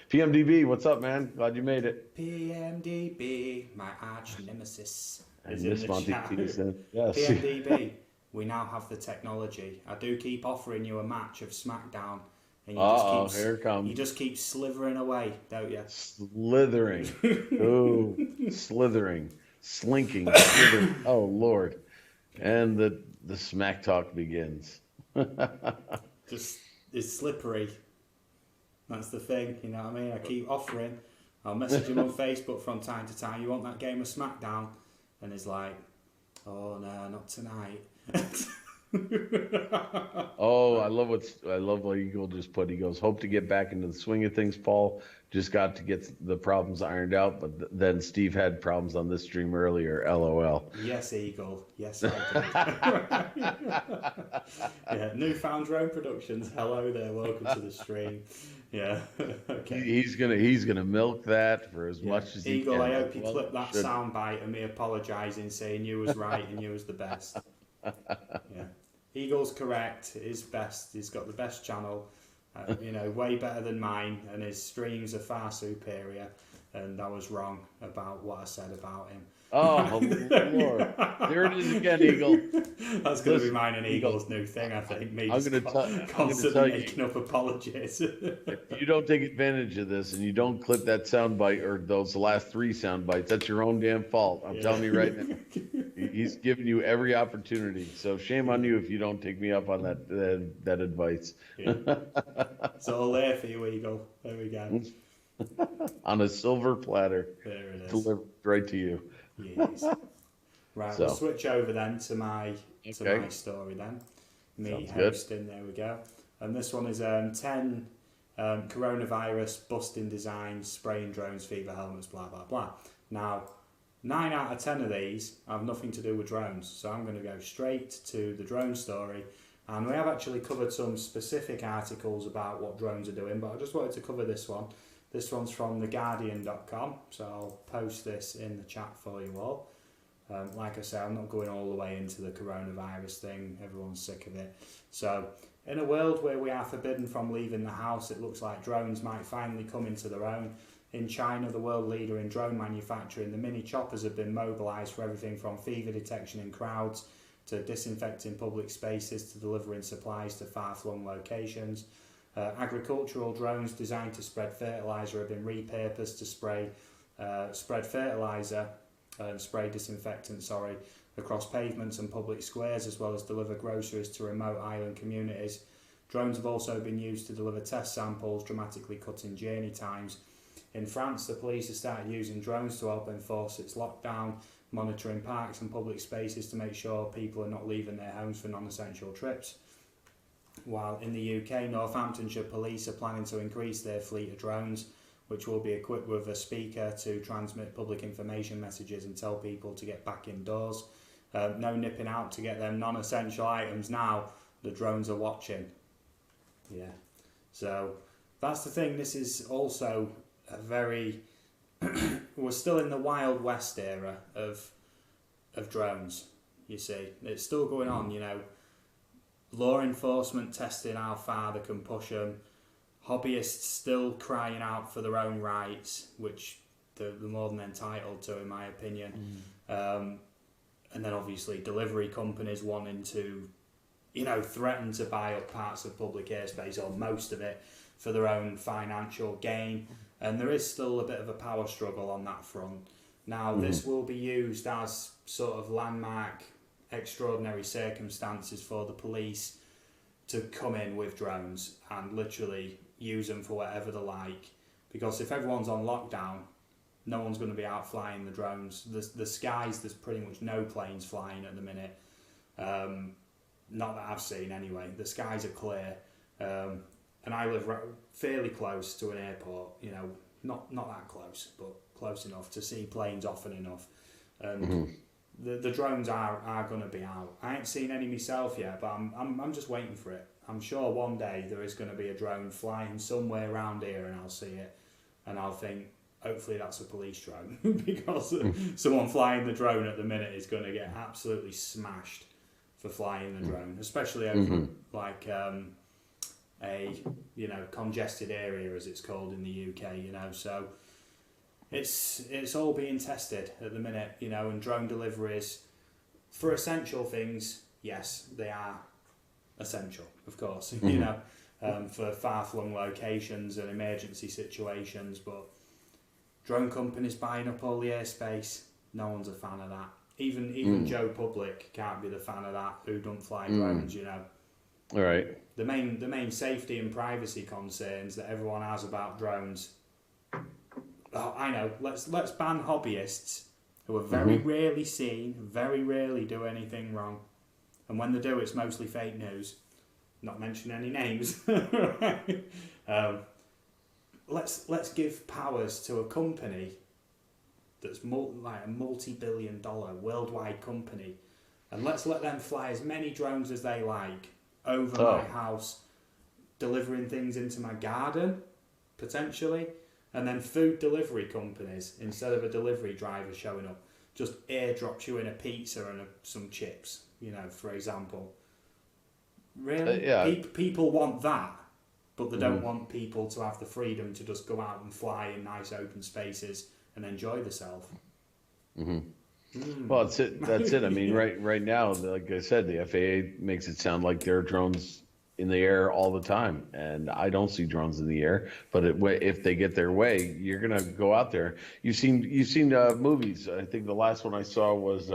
PMDB, what's up, man? Glad you made it. PMDB, my arch nemesis, is in the chat. Yes. PMDB, we now have the technology. I do keep offering you a match of SmackDown, and here it comes. You just keep slithering away, don't you? Slithering. Ooh, slithering, slinking, slithering. Oh Lord, and the smack talk begins. Just it's slippery. That's the thing, you know what I mean? I keep offering. I'll message him on Facebook from time to time. You want that game of SmackDown? And he's like, oh no, not tonight. Oh, I love what Eagle just put. He goes, hope to get back into the swing of things, Paul. Just got to get the problems ironed out, but then Steve had problems on this stream earlier. LOL. Yes, Eagle. Yes, I did. Yeah, Newfound Drone Productions. Hello there. Welcome to the stream. Yeah. Okay. He's gonna milk that for as much as Eagle, he can. I hope you clip that soundbite of me apologising, saying you was right and you was the best. Yeah. Eagle's correct. It is best. He's got the best channel. Way better than mine, and his streams are far superior. And I was wrong about what I said about him. Oh, Lord. There it is again, Eagle. That's going to be mine and Eagle's new thing, I think. Me constantly making up apologies. If you don't take advantage of this and you don't clip that soundbite or those last 3 sound bites, that's your own damn fault. I'm telling you right now. He's giving you every opportunity. So shame on you if you don't take me up on that advice. Yeah. It's all there for you, Eagle. There we go. On a silver platter. There it is. Delivered right to you. Yes. Right, we'll switch over then to my story then. Me hosting, there we go. And this one is 10 coronavirus busting designs, spraying drones, fever helmets, blah, blah, blah. Now, 9 out of 10 of these have nothing to do with drones, so I'm going to go straight to the drone story. And we have actually covered some specific articles about what drones are doing, but I just wanted to cover this one. This one's from theguardian.com, so I'll post this in the chat for you all. Like I say, I'm not going all the way into the coronavirus thing. Everyone's sick of it. So, in a world where we are forbidden from leaving the house, it looks like drones might finally come into their own. In China, the world leader in drone manufacturing, the mini choppers have been mobilised for everything from fever detection in crowds to disinfecting public spaces to delivering supplies to far-flung locations. Agricultural drones designed to spread fertiliser have been repurposed to spread fertiliser and spray disinfectant, across pavements and public squares, as well as deliver groceries to remote island communities. Drones have also been used to deliver test samples, dramatically cutting journey times. In France, the police have started using drones to help enforce its lockdown, monitoring parks and public spaces to make sure people are not leaving their homes for non-essential trips. While in the UK, Northamptonshire police are planning to increase their fleet of drones, which will be equipped with a speaker to transmit public information messages and tell people to get back indoors. no nipping out to get them non-essential items. Now the drones are watching. Yeah, so that's the thing. This is also a very we're still in the Wild West era of drones. You see, it's still going on. You know, law enforcement testing how far they can push them. Hobbyists still crying out for their own rights, which they're more than entitled to, in my opinion. And then obviously delivery companies wanting to, you know, threaten to buy up parts of public airspace or most of it for their own financial gain. And there is still a bit of a power struggle on that front. Now, this will be used as sort of landmark, extraordinary circumstances for the police to come in with drones and literally use them for whatever they like. Because if everyone's on lockdown, no one's going to be out flying the drones. The skies, there's pretty much no planes flying at the minute. Not that I've seen anyway. The skies are clear. And I live fairly close to an airport, you know, not that close, but close enough to see planes often enough. And the drones are going to be out. I ain't seen any myself yet, but I'm just waiting for it. I'm sure one day there is going to be a drone flying somewhere around here and I'll see it and I'll think, hopefully that's a police drone because someone flying the drone at the minute is going to get absolutely smashed for flying the drone, especially over like a, you know, congested area as it's called in the UK, you know. So it's all being tested at the minute, you know, and drone deliveries for essential things, yes, they are essential, of course, you know, for far-flung locations and emergency situations, but drone companies buying up all the airspace, no one's a fan of that. Even Joe Public can't be the fan of that, who don't fly drones, you know. All right. The main safety and privacy concerns that everyone has about drones. Oh, I know. Let's ban hobbyists who are very rarely seen, very rarely do anything wrong, and when they do, it's mostly fake news. Not mention any names. Let's give powers to a company that's like a multi-billion-dollar worldwide company, and let's let them fly as many drones as they like over my house, delivering things into my garden, potentially. And then food delivery companies, instead of a delivery driver showing up, just airdrops you in a pizza and some chips, you know, for example. Really? Yeah. People want that, but they don't want people to have the freedom to just go out and fly in nice open spaces and enjoy themselves. Well, that's it. I mean, right now, like I said, the FAA makes it sound like there are drones in the air all the time, and I don't see drones in the air. But if they get their way, you're gonna go out there. You've seen movies. I think the last one I saw was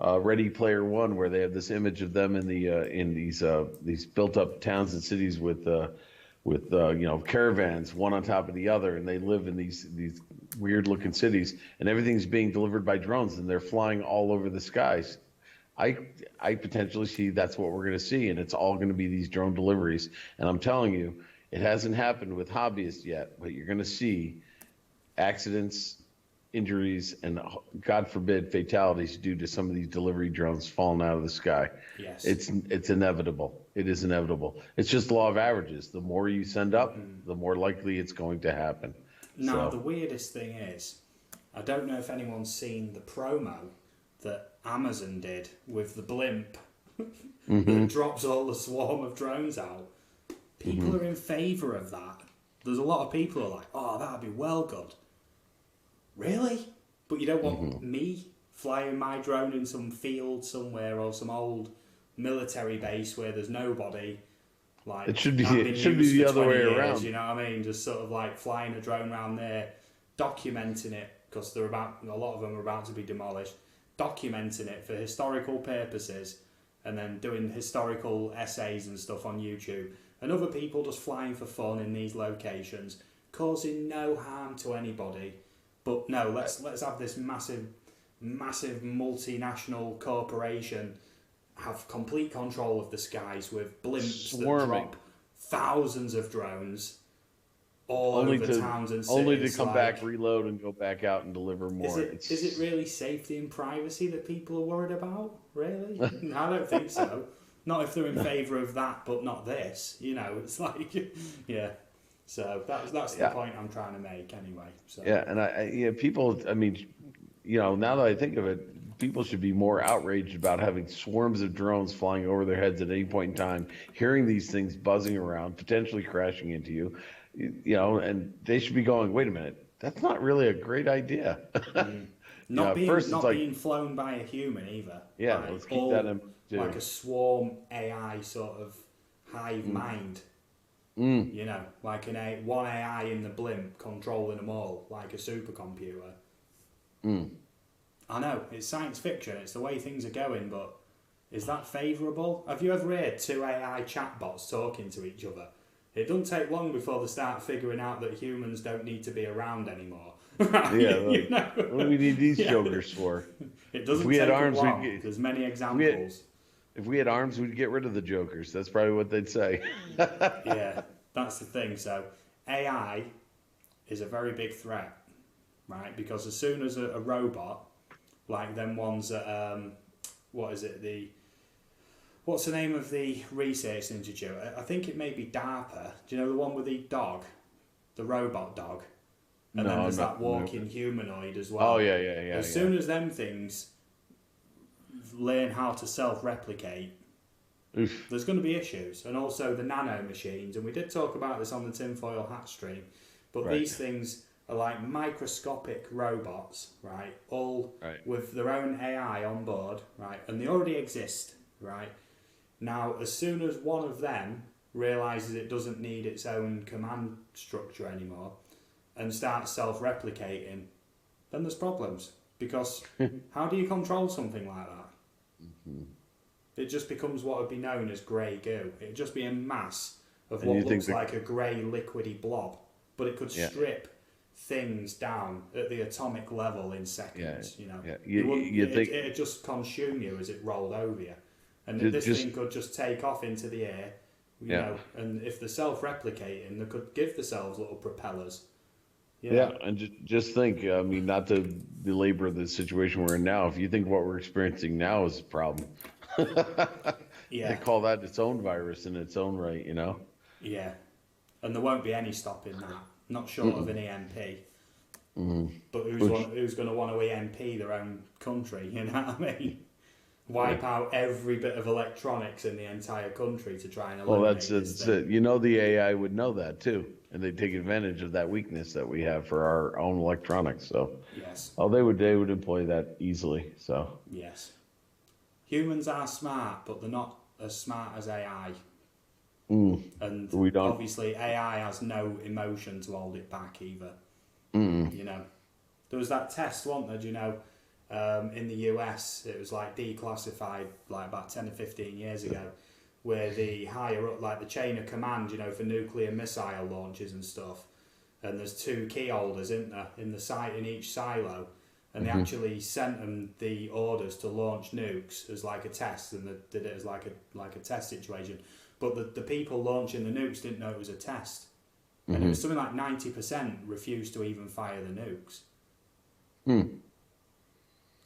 Ready Player One, where they have this image of them in these built up towns and cities with you know, caravans one on top of the other, and they live in these weird looking cities, and everything's being delivered by drones, and they're flying all over the skies. I potentially see that's what we're going to see, and it's all going to be these drone deliveries. And I'm telling you, it hasn't happened with hobbyists yet, but you're going to see accidents, injuries, and God forbid fatalities due to some of these delivery drones falling out of the sky. Yes. It's inevitable. It is inevitable. It's just law of averages. The more you send up, the more likely it's going to happen. Now, the weirdest thing is, I don't know if anyone's seen the promo that Amazon did with the blimp that drops all the swarm of drones out. People are in favour of that. There's a lot of people who are like, oh, that'd be well good. Really? But you don't want me flying my drone in some field somewhere or some old military base where there's nobody. Like, it should be the other way around. You know what I mean? Just sort of like flying a drone around there, documenting it, because a lot of them are about to be demolished, documenting it for historical purposes, and then doing historical essays and stuff on YouTube. And other people just flying for fun in these locations, causing no harm to anybody. But no, let's have this massive multinational corporation have complete control of the skies with blimps that drop thousands of drones all only over to towns and only to cities. come Like, back, reload, and go back out and deliver is more. it really safety and privacy that people are worried about? Really? I don't think so. Not if they're in favour of that, but not this. You know, it's like, yeah. So that's the Yeah, point I'm trying to make anyway. So yeah, and yeah, people. I mean, now that I think of it, people should be more outraged about having swarms of drones flying over their heads at any point in time, hearing these things buzzing around, potentially crashing into you, and they should be going, wait a minute, that's not really a great idea. At first it's not like, being flown by a human either. yeah, Like let's keep that all in like too. a swarm AI sort of hive mind. Mm, You know, like one AI in the blimp controlling them all, like a supercomputer. mm. I know, it's science fiction, it's the way things are going, but is that favourable? Have you ever heard two AI chatbots talking to each other? It doesn't take long before they start figuring out that humans don't need to be around anymore. Right? Yeah, You like, know? what do we need these Yeah. jokers for? It If doesn't we had take them arms, long. There's many if we had, examples. if we had arms, we'd get rid of the jokers. That's probably what they'd say. Yeah, that's the thing. So AI is a very big threat, right? Because as soon as a robot, like them ones that, what is it, what's the name of the research institute? I think it may be DARPA. Do you know the one with the dog, the robot dog? And No, then there's I'm not that familiar. walking humanoid as well. Oh yeah, As soon as them things learn how to self-replicate, Oof. there's going to be issues. And also the nano machines, and we did talk about this on the tinfoil hat stream, but Right. these things are like microscopic robots, right? All Right. with their own AI on board, right? And they already exist, right? Now, as soon as one of them realizes it doesn't need its own command structure anymore and starts self-replicating, then there's problems. Because how do you control something like that? Mm-hmm. It just becomes what would be known as grey goo. It'd just be a mass of And what you think looks like a grey liquidy blob, but it could Yeah. strip things down at the atomic level in seconds. Yeah, You know, yeah. it'd just consume you as it rolled over you, and Just- this thing could just take off into the air. You Yeah. know, and if they're self-replicating, they could give themselves little propellers. You Yeah, know? and just think. I mean, not to belabor the situation we're in now. If you think what we're experiencing now is a problem, they Yeah, call that its own virus in its own right. yeah, and there won't be any stopping that. Not short of an EMP. But who's going to want to EMP their own country? You know what I mean? Wipe out every bit of electronics in the entire country to try and Well, eliminate that's this thing. it. The AI would know that too, and they take advantage of that weakness that we have for our own electronics. So, Yes, they would employ that easily. So, yes. Humans are smart, but they're not as smart as AI. And we don't. obviously, AI has no emotion to hold it back either. You know, there was that test, wasn't there? Do you know, in the US, it was like declassified like about 10 or 15 years ago, where the higher up, like the chain of command, for nuclear missile launches and stuff, and there's two key holders, isn't there, in the site in each silo, and they actually sent them the orders to launch nukes as like a test, and they did it as like a test situation. But the people launching the nukes didn't know it was a test, and it was something like 90% refused to even fire the nukes.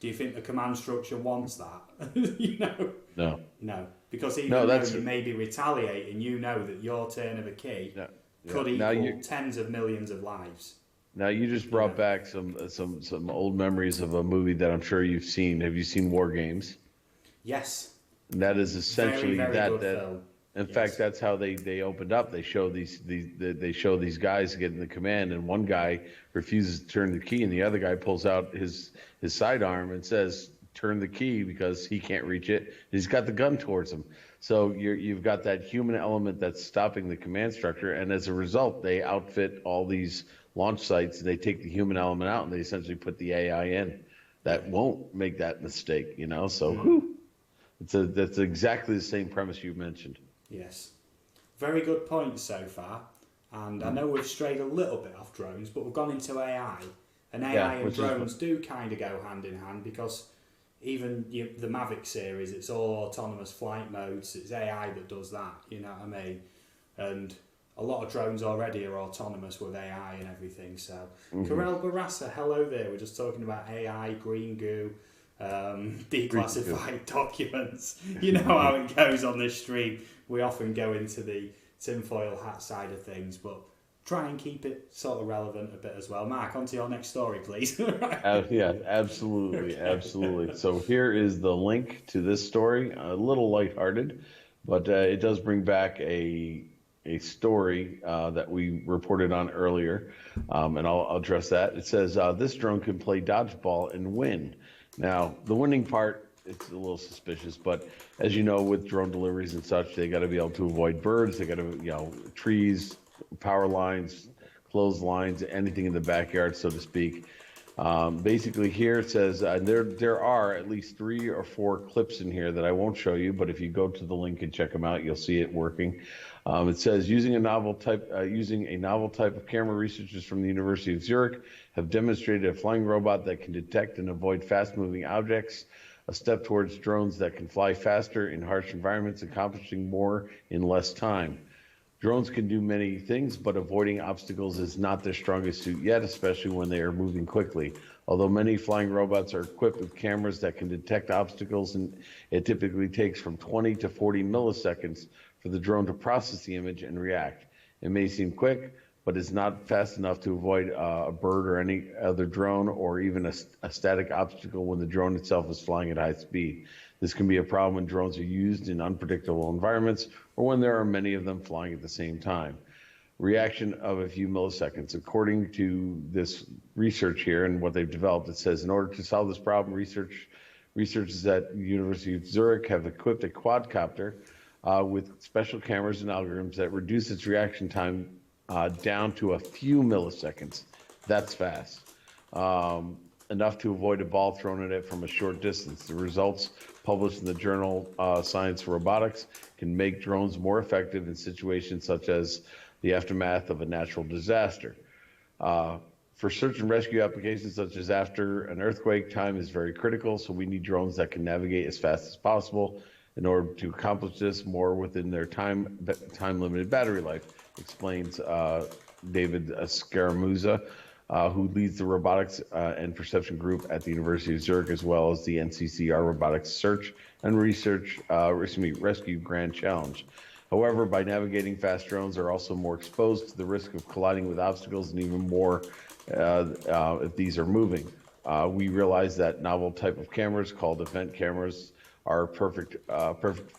Do you think the command structure wants that? No. No, because even No, though that's you may be retaliating, you know that your turn of a key Yeah. could Now equal tens of millions of lives. Now you just brought back some old memories of a movie that I'm sure you've seen. Have you seen War Games? Yes, And that is essentially very that. good That film. in Yes. fact, that's how they opened up. They show they show these guys getting the command, and one guy refuses to turn the key, and the other guy pulls out his sidearm and says, "Turn the key," because he can't reach it. He's got the gun towards him. So you've got that human element that's stopping the command structure, and as a result, they outfit all these launch sites. They take the human element out, and they essentially put the AI in that won't make that mistake. So that's exactly the same premise you mentioned. Yes. Very good points so far. And I know we've strayed a little bit off drones, but we've gone into AI. And AI and which is- drones do kind of go hand in hand, because even the Mavic series, it's all autonomous flight modes. It's AI that does that, you know what I mean? And a lot of drones already are autonomous with AI and everything. So, Karel Barassa, hello there. We're just talking about AI, green goo, declassified documents. You know how it goes on this stream. We often go into the tinfoil hat side of things, but try and keep it sort of relevant a bit as well. Mark, on to your next story, please. Yeah, absolutely, absolutely. So here is the link to this story. A little lighthearted, but it does bring back a story that we reported on earlier, and I'll address that. It says this drone can play dodgeball and win. Now, the winning part, it's a little suspicious, but as you know, with drone deliveries and such, they got to be able to avoid birds. They got to, trees, power lines, clotheslines, anything in the backyard, so to speak. Basically, here it says there are at least 3 or 4 clips in here that I won't show you, but if you go to the link and check them out, you'll see it working. It says using a novel type of camera, researchers from the University of Zurich have demonstrated a flying robot that can detect and avoid fast-moving objects, a step towards drones that can fly faster in harsh environments, accomplishing more in less time. Drones can do many things, but avoiding obstacles is not their strongest suit yet, especially when they are moving quickly. Although many flying robots are equipped with cameras that can detect obstacles, and it typically takes from 20 to 40 milliseconds for the drone to process the image and react. It may seem quick, but it's not fast enough to avoid a bird or any other drone, or even a static obstacle when the drone itself is flying at high speed. This can be a problem when drones are used in unpredictable environments or when there are many of them flying at the same time. Reaction of a few milliseconds. According to this research here and what they've developed, it says in order to solve this problem, researchers at the University of Zurich have equipped a quadcopter with special cameras and algorithms that reduce its reaction time down to a few milliseconds. That's fast. Enough to avoid a ball thrown at it from a short distance. The results published in the journal Science Robotics can make drones more effective in situations such as the aftermath of a natural disaster. For search and rescue applications such as after an earthquake, time is very critical, so we need drones that can navigate as fast as possible. In order to accomplish this more within their time-limited battery life, explains David Scaramuzza, who leads the robotics and perception group at the University of Zurich, as well as the NCCR Robotics Search and Rescue Grand Challenge. However, by navigating fast drones are also more exposed to the risk of colliding with obstacles, and even more if these are moving. We realize that novel type of cameras called event cameras are perfect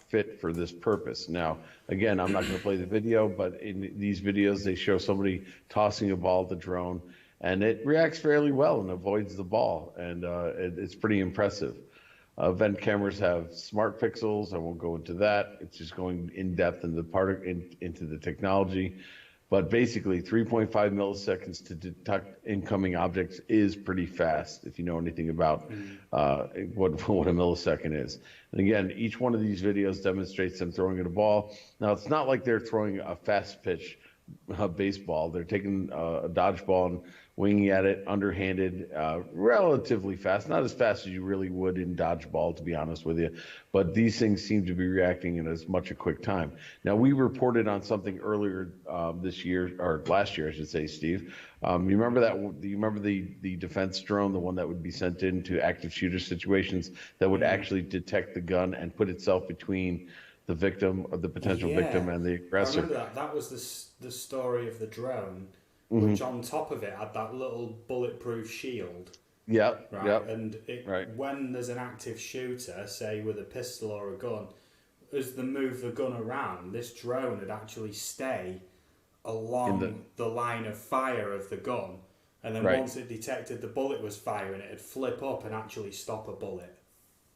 fit for this purpose. Now, again, I'm not going to play the video, but in these videos, they show somebody tossing a ball at the drone, and it reacts fairly well and avoids the ball, and it's pretty impressive. Event cameras have smart pixels. I won't go into that. It's just going in depth into the technology. But basically, 3.5 milliseconds to detect incoming objects is pretty fast if you know anything about what a millisecond is. And again, each one of these videos demonstrates them throwing at a ball. Now, it's not like they're throwing a fast pitch baseball. They're taking a dodgeball and winging at it underhanded, relatively fast. Not as fast as you really would in dodgeball, to be honest with you. But these things seem to be reacting in as much a quick time. Now, we reported on something earlier this year, or last year, I should say, Steve. You remember that? Do you remember the defense drone, the one that would be sent into active shooter situations that would actually detect the gun and put itself between the victim, or the potential victim, and the aggressor? I remember that. That was the story of the drone, which on top of it had that little bulletproof shield. Yep. Right. Yep. And when there's an active shooter, say with a pistol or a gun, as they move the gun around, this drone would actually stay along the line of fire of the gun, and then once it detected the bullet was firing, it'd flip up and actually stop a bullet.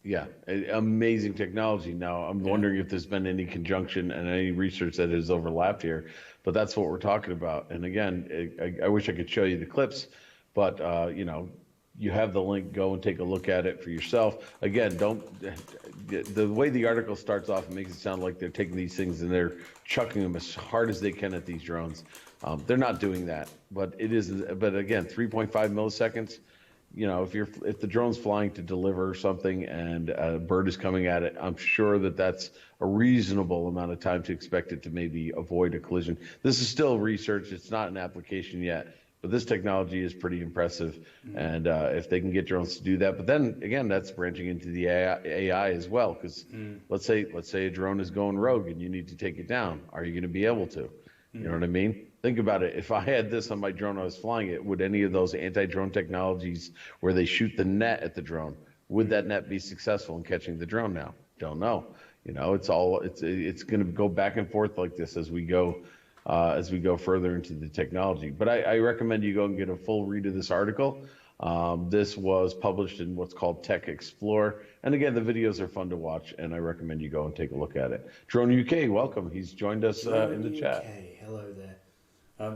Yeah, amazing technology. Now, I'm wondering if there's been any conjunction and any research that has overlapped here, but that's what we're talking about. And again, I wish I could show you the clips, but you have the link. Go and take a look at it for yourself. Again, the way the article starts off, it makes it sound like they're taking these things and they're chucking them as hard as they can at these drones. They're not doing that, but it is. But again, 3.5 milliseconds. if the drone's flying to deliver something and a bird is coming at it, I'm sure that that's a reasonable amount of time to expect it to maybe avoid a collision. This is still research; it's not an application yet, but this technology is pretty impressive. And if they can get drones to do that, but then again, that's branching into the AI as well. Because let's say a drone is going rogue and you need to take it down. Are you going to be able to? You know what I mean? Think about it. If I had this on my drone, I was flying it, would any of those anti-drone technologies where they shoot the net at the drone, would that net be successful in catching the drone now? Don't know. It's going to go back and forth like this as we go further into the technology. But I recommend you go and get a full read of this article. This was published in what's called Tech Explore. And again, the videos are fun to watch, and I recommend you go and take a look at it. Drone UK, welcome. He's joined us in the chat. Hello there.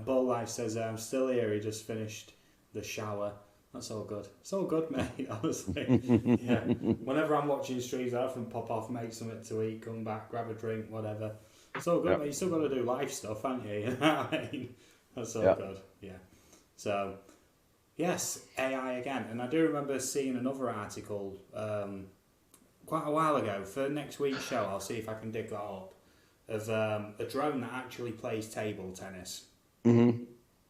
Ball Life says, I'm still here. He just finished the shower. That's all good. It's all good, mate, honestly. Yeah. Whenever I'm watching streams, I often pop off, make something to eat, come back, grab a drink, whatever. It's all good, Yep. mate. You still got to do live stuff, haven't you? You know what I mean? That's all Yep. good. Yeah. So, yes, AI again. And I do remember seeing another article quite a while ago. For next week's show, I'll see if I can dig that up, of a drone that actually plays table tennis. Mm-hmm.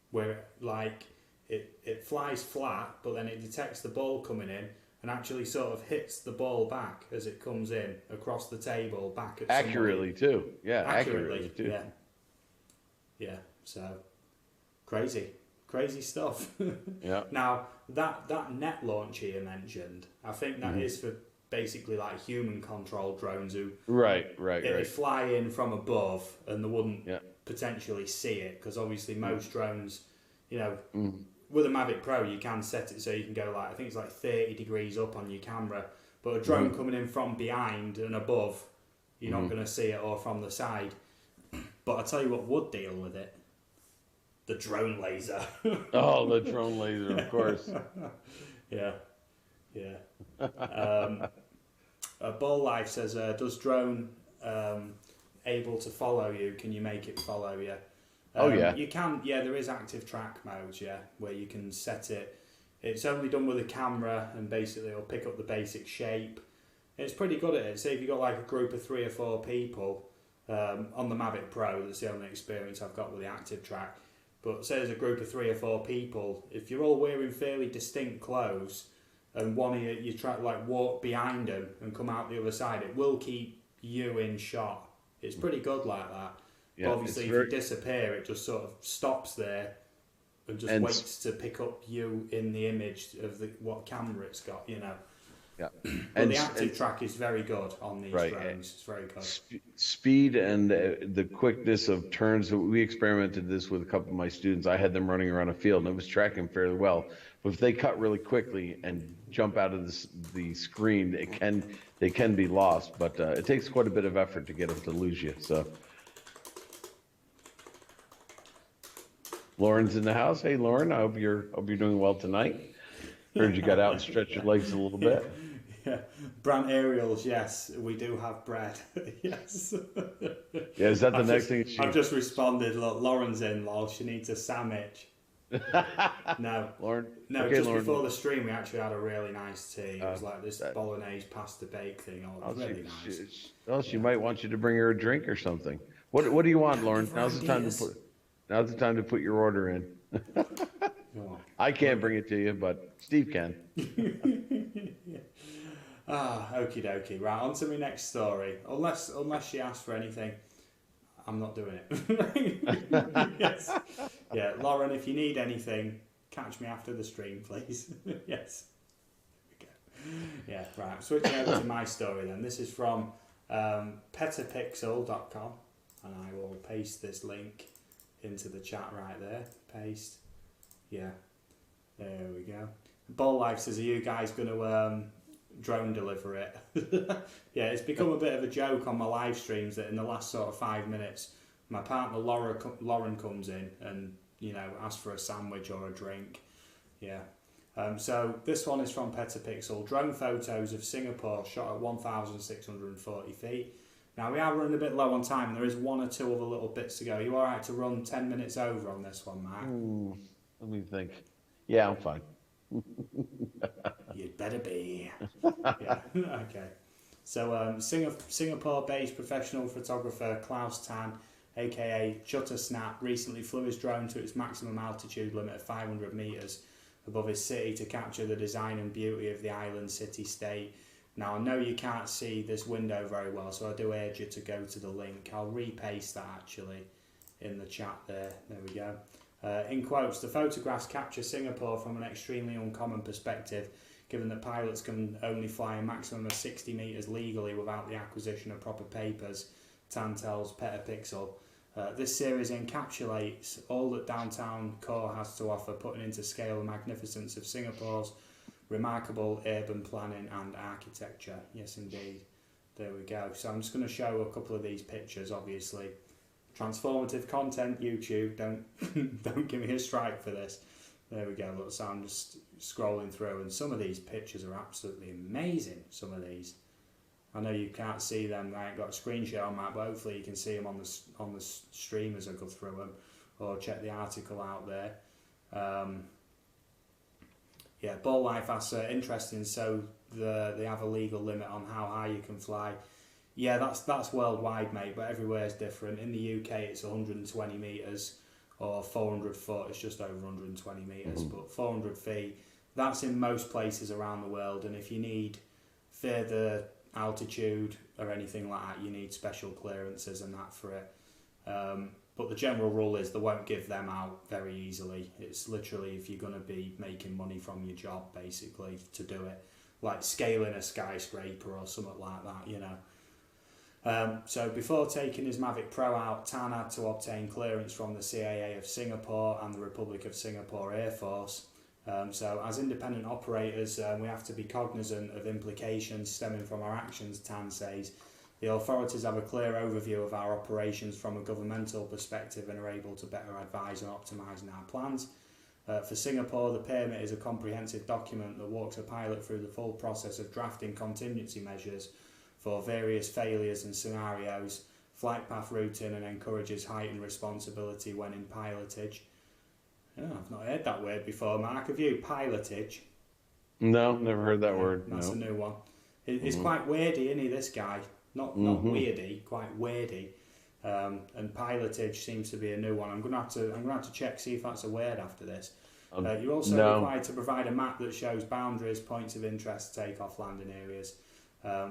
Where it flies flat, but then it detects the ball coming in and actually sort of hits the ball back as it comes in across the table back at Accurately too. Yeah, accurately too. Yeah. So crazy stuff. Yeah. Now that net launcher you mentioned, I think that is for basically like human controlled drones who Right. it'd fly in from above and they wouldn't Yeah. potentially see it, because obviously most drones, with a Mavic Pro you can set it so you can go like, I think it's like 30 degrees up on your camera, but a drone coming in from behind and above, you're not going to see it, or from the side. But I tell you what would deal with it: the drone laser. Oh, the drone laser, of course. Yeah. Ball Life says, does drone able to follow you? Can you make it follow you? Yeah. You can. Yeah, there is active track modes. Yeah, where you can set it. It's only done with a camera, and basically it'll pick up the basic shape. It's pretty good at it. Say if you've got like a group of 3 or 4 people on the Mavic Pro, that's the only experience I've got with the active track. But say there's a group of 3 or 4 people, if you're all wearing fairly distinct clothes, and one of you try to like walk behind them and come out the other side, it will keep you in shot. It's pretty good like that. Yeah, But obviously, if you disappear, it just sort of stops there and just waits to pick up you in the image of what camera it's got, Yeah. But the active track is very good on these drones. It's very good. Speed and the quickness of turns. We experimented this with a couple of my students. I had them running around a field, and it was tracking fairly well. But if they cut really quickly and jump out of the screen, they can be lost. But it takes quite a bit of effort to get them to lose you. So, Lauren's in the house. Hey, Lauren. I hope you're doing well tonight. Heard you got out and stretched your legs a little bit. Yeah, Brant Ariels, yes, we do have bread. Yes. Yeah, is that the next thing? I've just responded. Look, Lauren's in, lol. She needs a sandwich. No, Lauren. no. Okay, Just Lauren. before the stream, we actually had a really nice tea. It was like this bolognese pasta bake thing. Oh, it was really nice. She might want you to bring her a drink or something. What do you want, Lauren? Now's the time to put your order in. Oh. I can't bring it to you, but Steve can. Okie dokie. Right, on to my next story. Unless she asks for anything, I'm not doing it. Yes. Yeah, Lauren, if you need anything, catch me after the stream, please. Yes. Okay. Yeah, right. Switching over to my story then. This is from petapixel.com, and I will paste this link into the chat right there. Paste. Yeah. There we go. Ball Life says, are you guys going to drone deliver it? Yeah, it's become a bit of a joke on my live streams that in the last sort of 5 minutes, my partner Lauren comes in and, asks for a sandwich or a drink. Yeah. So this one is from Petapixel. Drone photos of Singapore shot at 1,640 feet. Now we are running a bit low on time, and there is 1 or 2 other little bits to go. Are you all right to run 10 minutes over on this one, Mark? Let me think. Yeah, I'm fine. Yeah. Okay. So Singapore-based professional photographer Klaus Tan, aka Shutter Snap, recently flew his drone to its maximum altitude limit of 500 meters above his city to capture the design and beauty of the island city-state. Now I know you can't see this window very well, so I do urge you to go to the link. I'll repaste that actually in the chat there. There we go. In quotes, the photographs capture Singapore from an extremely uncommon perspective, given that pilots can only fly a maximum of 60 metres legally without the acquisition of proper papers, Tan tells Petapixel. This series encapsulates all that downtown core has to offer, putting into scale the magnificence of Singapore's remarkable urban planning and architecture. Yes, indeed. There we go. So I'm just going to show a couple of these pictures, obviously. Transformative content, YouTube. Don't give me a strike for this. There we go. Look, so I'm just scrolling through, and some of these pictures are absolutely amazing. Some of these, I know you can't see them. I ain't got a screenshot on that, but hopefully you can see them on the stream as I go through them, or check the article out there. Yeah, Ball Life asks, interesting. So they have a legal limit on how high you can fly. Yeah, that's worldwide, mate, but everywhere is different. In the UK, it's 120 metres, or 400 foot. It's just over 120 metres, but 400 feet. That's in most places around the world, and if you need further altitude or anything like that, you need special clearances and that for it. But the general rule is they won't give them out very easily. It's literally if you're going to be making money from your job, basically, to do it. Like scaling a skyscraper or something like that, you know. So before taking his Mavic Pro out, Tan had to obtain clearance from the CAA of Singapore and the Republic of Singapore Air Force. So as independent operators, we have to be cognizant of implications stemming from our actions, Tan says. The authorities have a clear overview of our operations from a governmental perspective and are able to better advise on optimising our plans. For Singapore, the permit is a comprehensive document that walks a pilot through the full process of drafting contingency measures for various failures and scenarios, flight path routing, and encourages heightened responsibility when in pilotage. Oh, I've not heard that word before, Mark. Have you? Pilotage? No, never heard that word. That's no. a new one. It's quite weirdy, isn't he, this guy? Not weirdy, quite weirdy. And pilotage seems to be a new one. I'm gonna have to check, see if that's a word after this. You're also required to provide a map that shows boundaries, points of interest, takeoff, landing areas.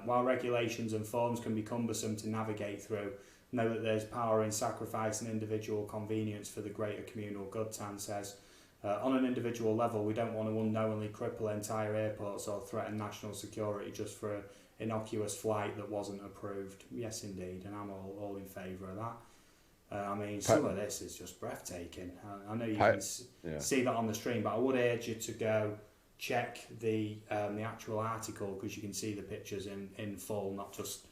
While regulations and forms can be cumbersome to navigate through, know that there's power in sacrificing individual convenience for the greater communal good, Tan says. On an individual level, we don't want to unknowingly cripple entire airports or threaten national security just for an innocuous flight that wasn't approved. Yes, indeed, and I'm all in favour of that. I mean, some of this is just breathtaking. I know you can see that on the stream, but I would urge you to go check the actual article, because you can see the pictures in full, not just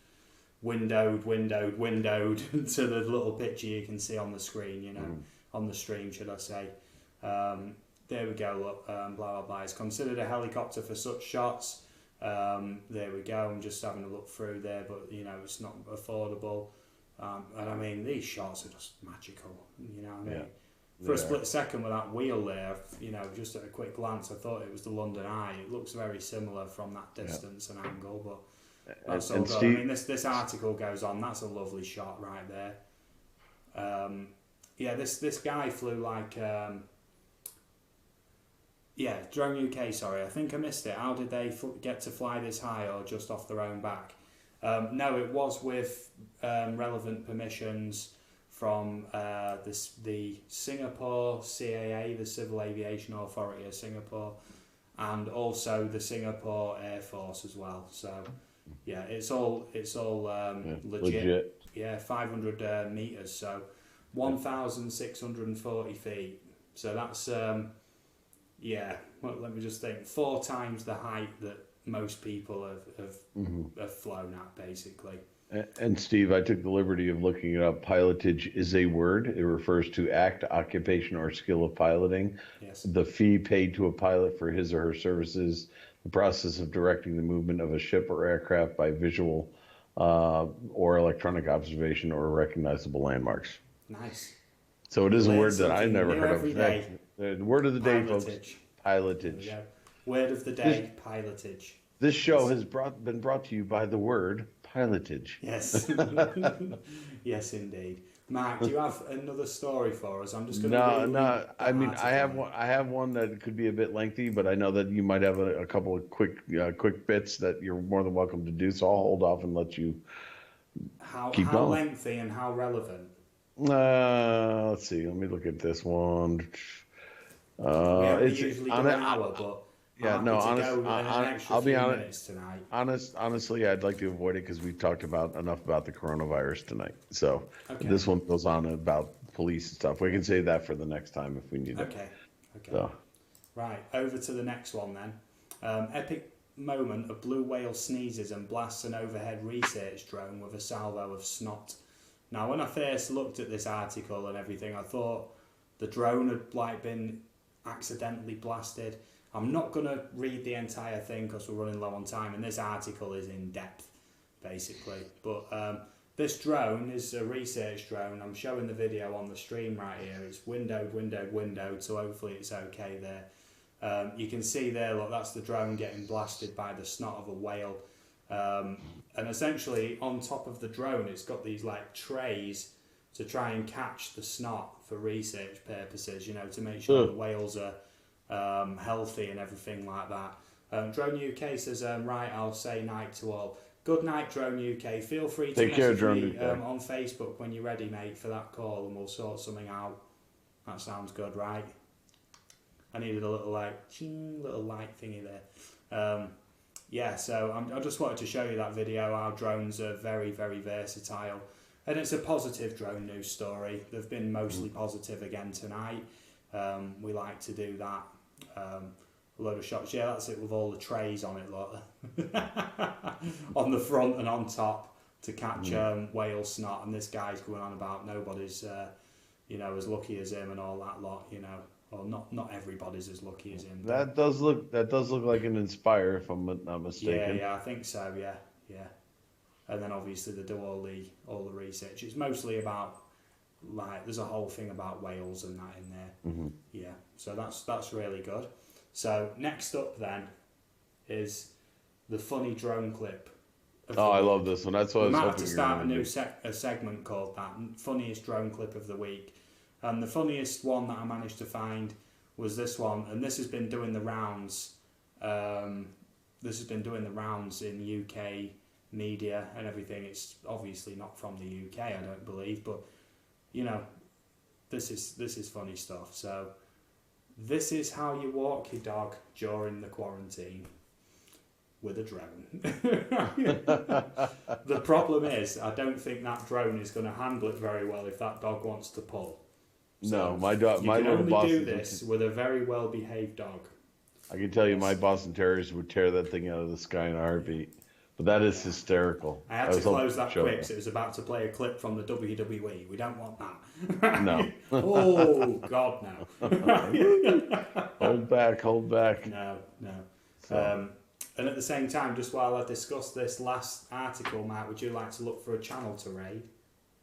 windowed to the little picture you can see on the screen, you know, on the stream, should I say. There we go, look, blah, blah, blah. It's considered a helicopter for such shots. There we go, I'm just having a look through there, but, you know, it's not affordable. And I mean, these shots are just magical, you know what I mean? Yeah. For a split second with that wheel there, you know, just at a quick glance, I thought it was the London Eye. It looks very similar from that distance and angle, but that's all good. I mean, this article goes on. That's a lovely shot right there. Yeah, this guy flew like... Drone UK, sorry. I think I missed it. How did they get to fly this high, or just off their own back? No, it was with relevant permissions from the Singapore CAA, the Civil Aviation Authority of Singapore, and also the Singapore Air Force as well. So, yeah, it's all legit. Yeah, 500 meters, so 1,640 feet. So that's well, let me just think. 4 times the height that most people have flown at, basically. And Steve, I took the liberty of looking it up. Pilotage is a word. It refers to act, occupation, or skill of piloting. Yes. The fee paid to a pilot for his or her services, the process of directing the movement of a ship or aircraft by visual or electronic observation or recognizable landmarks. Nice. So it is a word that I never heard of. Every day. The word of the day, folks. Pilotage. Word of the day, pilotage. This show has been brought to you by the word pilotage. Yes. Yes, indeed. Mark, do you have another story for us? I'm just going to No, reread no. I that mean, article. I have one that could be a bit lengthy, but I know that you might have a couple of quick bits that you're more than welcome to do. So I'll hold off and let you keep How going. lengthy and how relevant? Let's see. Let me look at this one. We only It's usually on do it. an hour, but Yeah, I'm no, happy to go an extra I'll be few honest. minutes tonight. Honestly, I'd like to avoid it because we talked about enough about the coronavirus tonight. So Okay. this one goes on about police and stuff. We can save that for the next time if we need it. Okay. Okay. So Right. Over to the next one then. Epic moment: a blue whale sneezes and blasts an overhead research drone with a salvo of snot. Now, when I first looked at this article and everything, I thought the drone had been accidentally blasted. I'm not going to read the entire thing because we're running low on time, and this article is in depth, basically. But this drone is a research drone. I'm showing the video on the stream right here. It's windowed, so hopefully it's okay there. You can see there, look, that's the drone getting blasted by the snot of a whale. And essentially, on top of the drone, it's got these like trays to try and catch the snot for research purposes, to make sure the whales are healthy and everything like that. Drone UK says, right, I'll say night to all. Good night, Drone UK. Feel free to take care, message Drone me UK. on Facebook when you're ready, mate, for that call, and we'll sort something out. That sounds good, right? I needed a little little light thingy there. Yeah, so I just wanted to show you that video. Our drones are very, very versatile. And it's a positive drone news story. They've been mostly positive again tonight. We like to do that. A load of shots. Yeah, that's it with all the trays on it, look. On the front and on top to catch whale snot. And this guy's going on about nobody's, as lucky as him and all that lot, Well, not everybody's as lucky as him. That does look like an Inspire, if I'm not mistaken. Yeah, I think so. Yeah. And then obviously they do all the research. It's mostly about there's a whole thing about whales and that in there. Mm-hmm. Yeah, so that's really good. So next up then is the funny drone clip. I love this one. That's what I was hoping. We might hoping have to start a new segment called that, funniest drone clip of the week. And the funniest one that I managed to find was this one, and this has been doing the rounds. This has been doing the rounds in UK media and everything. It's obviously not from the UK, I don't believe, but this is funny stuff. So this is how you walk your dog during the quarantine with a drone. The problem is, I don't think that drone is going to handle it very well if that dog wants to pull. So no, my dog. My you can little only do Boston. this with a very well behaved dog. I can tell you, my Boston Terriers would tear that thing out of the sky in a heartbeat. But that is hysterical. I had to close that quick because it was about to play a clip from the WWE. We don't want that. No. Oh, God, no. Hold back. No. So. And at the same time, just while I discuss this last article, Matt, would you like to look for a channel to raid?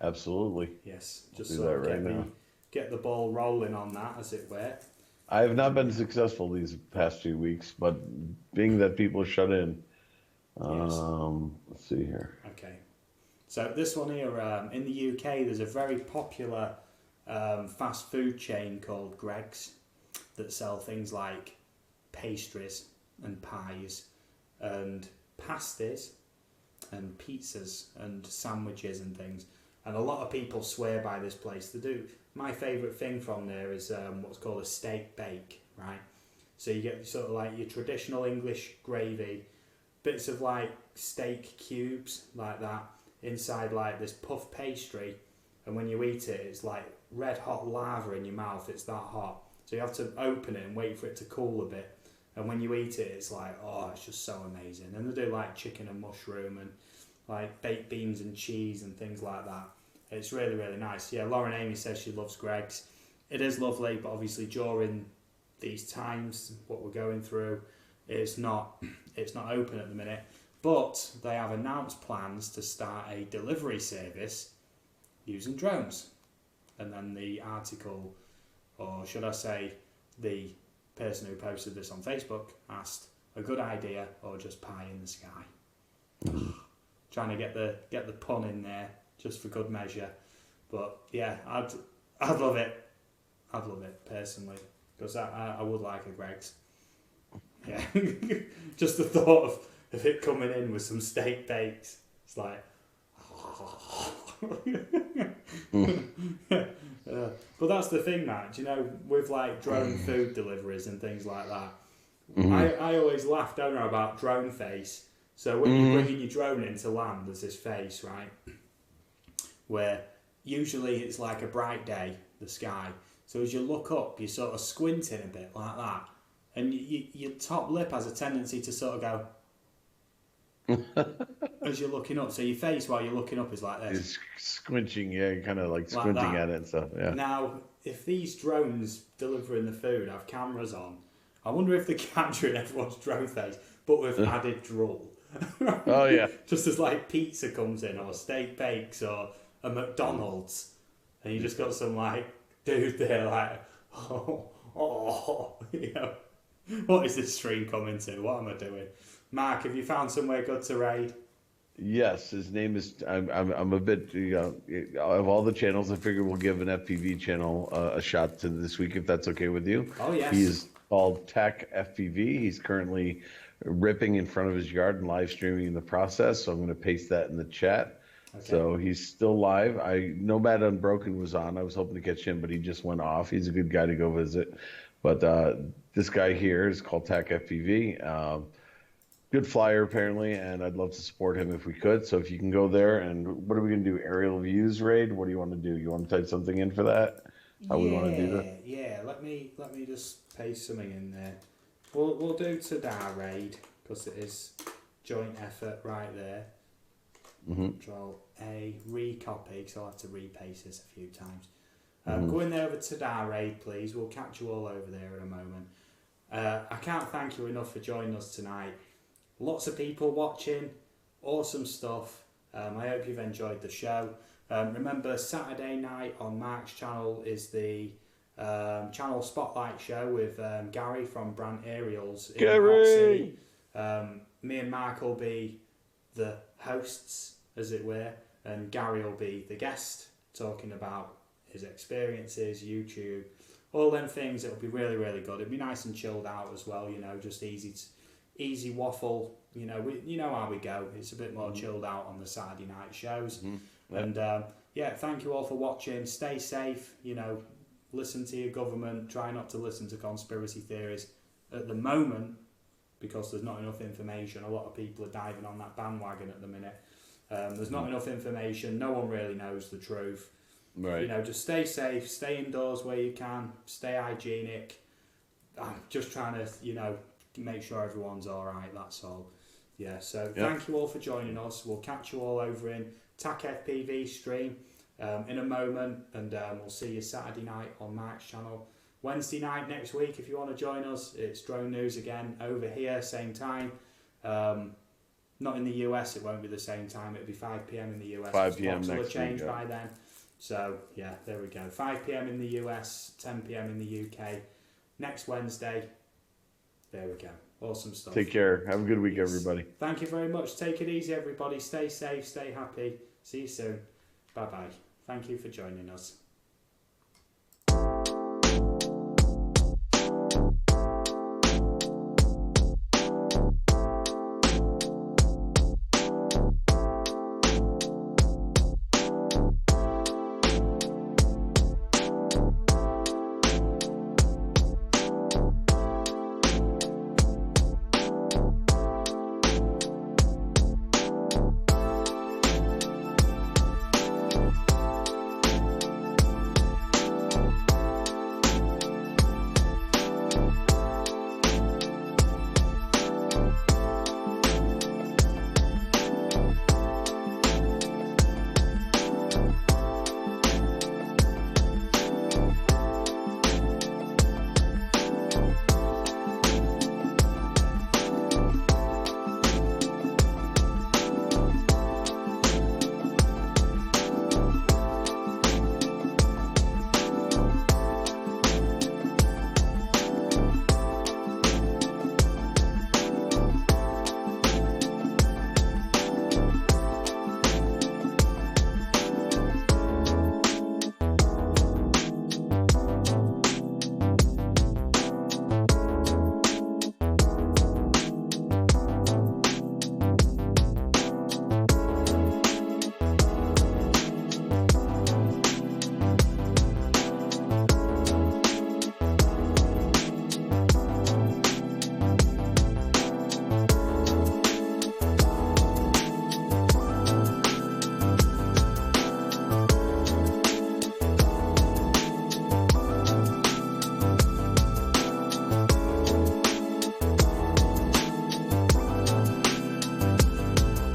Absolutely. Yes, just do so that right now. Get the ball rolling on that, as it were. I have not been successful these past few weeks, but being that people are shut in, let's see here. Okay, so this one here, in the UK, there's a very popular fast food chain called Greggs that sell things like pastries and pies and pasties and pizzas and sandwiches and things. And a lot of people swear by this place. They do. My favourite thing from there is what's called a steak bake, right? So you get sort of like your traditional English gravy, bits of like steak cubes like that inside like this puff pastry, and when you eat it, it's like red hot lava in your mouth. It's that hot. So you have to open it and wait for it to cool a bit. And when you eat it, it's like, oh, it's just so amazing. And they do like chicken and mushroom and like baked beans and cheese and things like that. It's really, really nice. Yeah, Lauren Amy says she loves Greggs. It is lovely, but obviously during these times, what we're going through, it's not open at the minute. But they have announced plans to start a delivery service using drones. And then the article, or should I say, the person who posted this on Facebook asked, a good idea or just pie in the sky? Trying to get the pun in there just for good measure. But yeah, I'd love it. I'd love it personally because I would like a Greg's. Yeah, just the thought of it coming in with some steak bakes. It's like, but that's the thing, Matt. You know, with like drone food deliveries and things like that, I always laugh, don't I, about drone face. So when you're bringing your drone into land, there's this face, right, where usually it's like a bright day, the sky. So as you look up, you're sort of squinting a bit like that, and your top lip has a tendency to sort of go as you're looking up. So your face while you're looking up is like this. It's squinching, yeah, kind of like squinting at it and stuff, yeah. Now, if these drones delivering the food have cameras on, I wonder if they're capturing everyone's drone face, but with added drool. Oh, yeah. Just as like pizza comes in, or steak bakes, or a McDonald's, and you just got some like dude there like, you know, what is this stream coming to? What am I doing? Mark, have you found somewhere good to raid? Yes, his name is. I'm a bit. Of all the channels, I figure we'll give an FPV channel a shot to this week if that's okay with you. Oh yes. He's called Tech FPV. He's currently ripping in front of his yard and live streaming in the process. So I'm going to paste that in the chat. Okay. So he's still live. Nomad Unbroken was on. I was hoping to catch him, but he just went off. He's a good guy to go visit. But this guy here is called Tech FPV. Good flyer apparently, and I'd love to support him if we could. So if you can go there, and what are we going to do? Aerial views raid? What do you want to do? You want to type something in for that? How we want to do that? Yeah. Let me just paste something in there. We'll do Tadar raid because it is joint effort right there. Control A, recopy, because I'll have to repaste this a few times. Go in there over Tadar raid, please. We'll catch you all over there in a moment. I can't thank you enough for joining us tonight. Lots of people watching, awesome stuff. I hope you've enjoyed the show. Remember, Saturday night on Mark's channel is the channel Spotlight show with Gary from Brant Aerials. Gary! Me and Mark will be the hosts, as it were, and Gary will be the guest, talking about his experiences, YouTube, all them things. It'll be really, really good. It'll be nice and chilled out as well, you know, just easy waffle, you know how we go. It's a bit more chilled out on the Saturday night shows. And thank you all for watching. Stay safe, you know, listen to your government, try not to listen to conspiracy theories at the moment because there's not enough information. A lot of people are diving on that bandwagon at the minute. There's not enough information. No one really knows the truth. Right. You know, just stay safe, stay indoors where you can, stay hygienic. I'm just trying to, you know, make sure everyone's all right, that's all. Yeah, so thank you all for joining us. We'll catch you all over in TAC FPV stream in a moment, and we'll see you Saturday night on Mark's channel. Wednesday night next week, if you want to join us, it's Drone News again over here, same time. Not in the US, it won't be the same time. It'll be 5 p.m. in the US. 5 p.m. next week. Will change yeah. by then. So, yeah, there we go. 5 p.m. in the US, 10 p.m. in the UK. Next Wednesday. There we go. Awesome stuff. Take care. Have a good week, everybody. Thank you very much. Take it easy, everybody. Stay safe, stay happy. See you soon. Bye-bye. Thank you for joining us.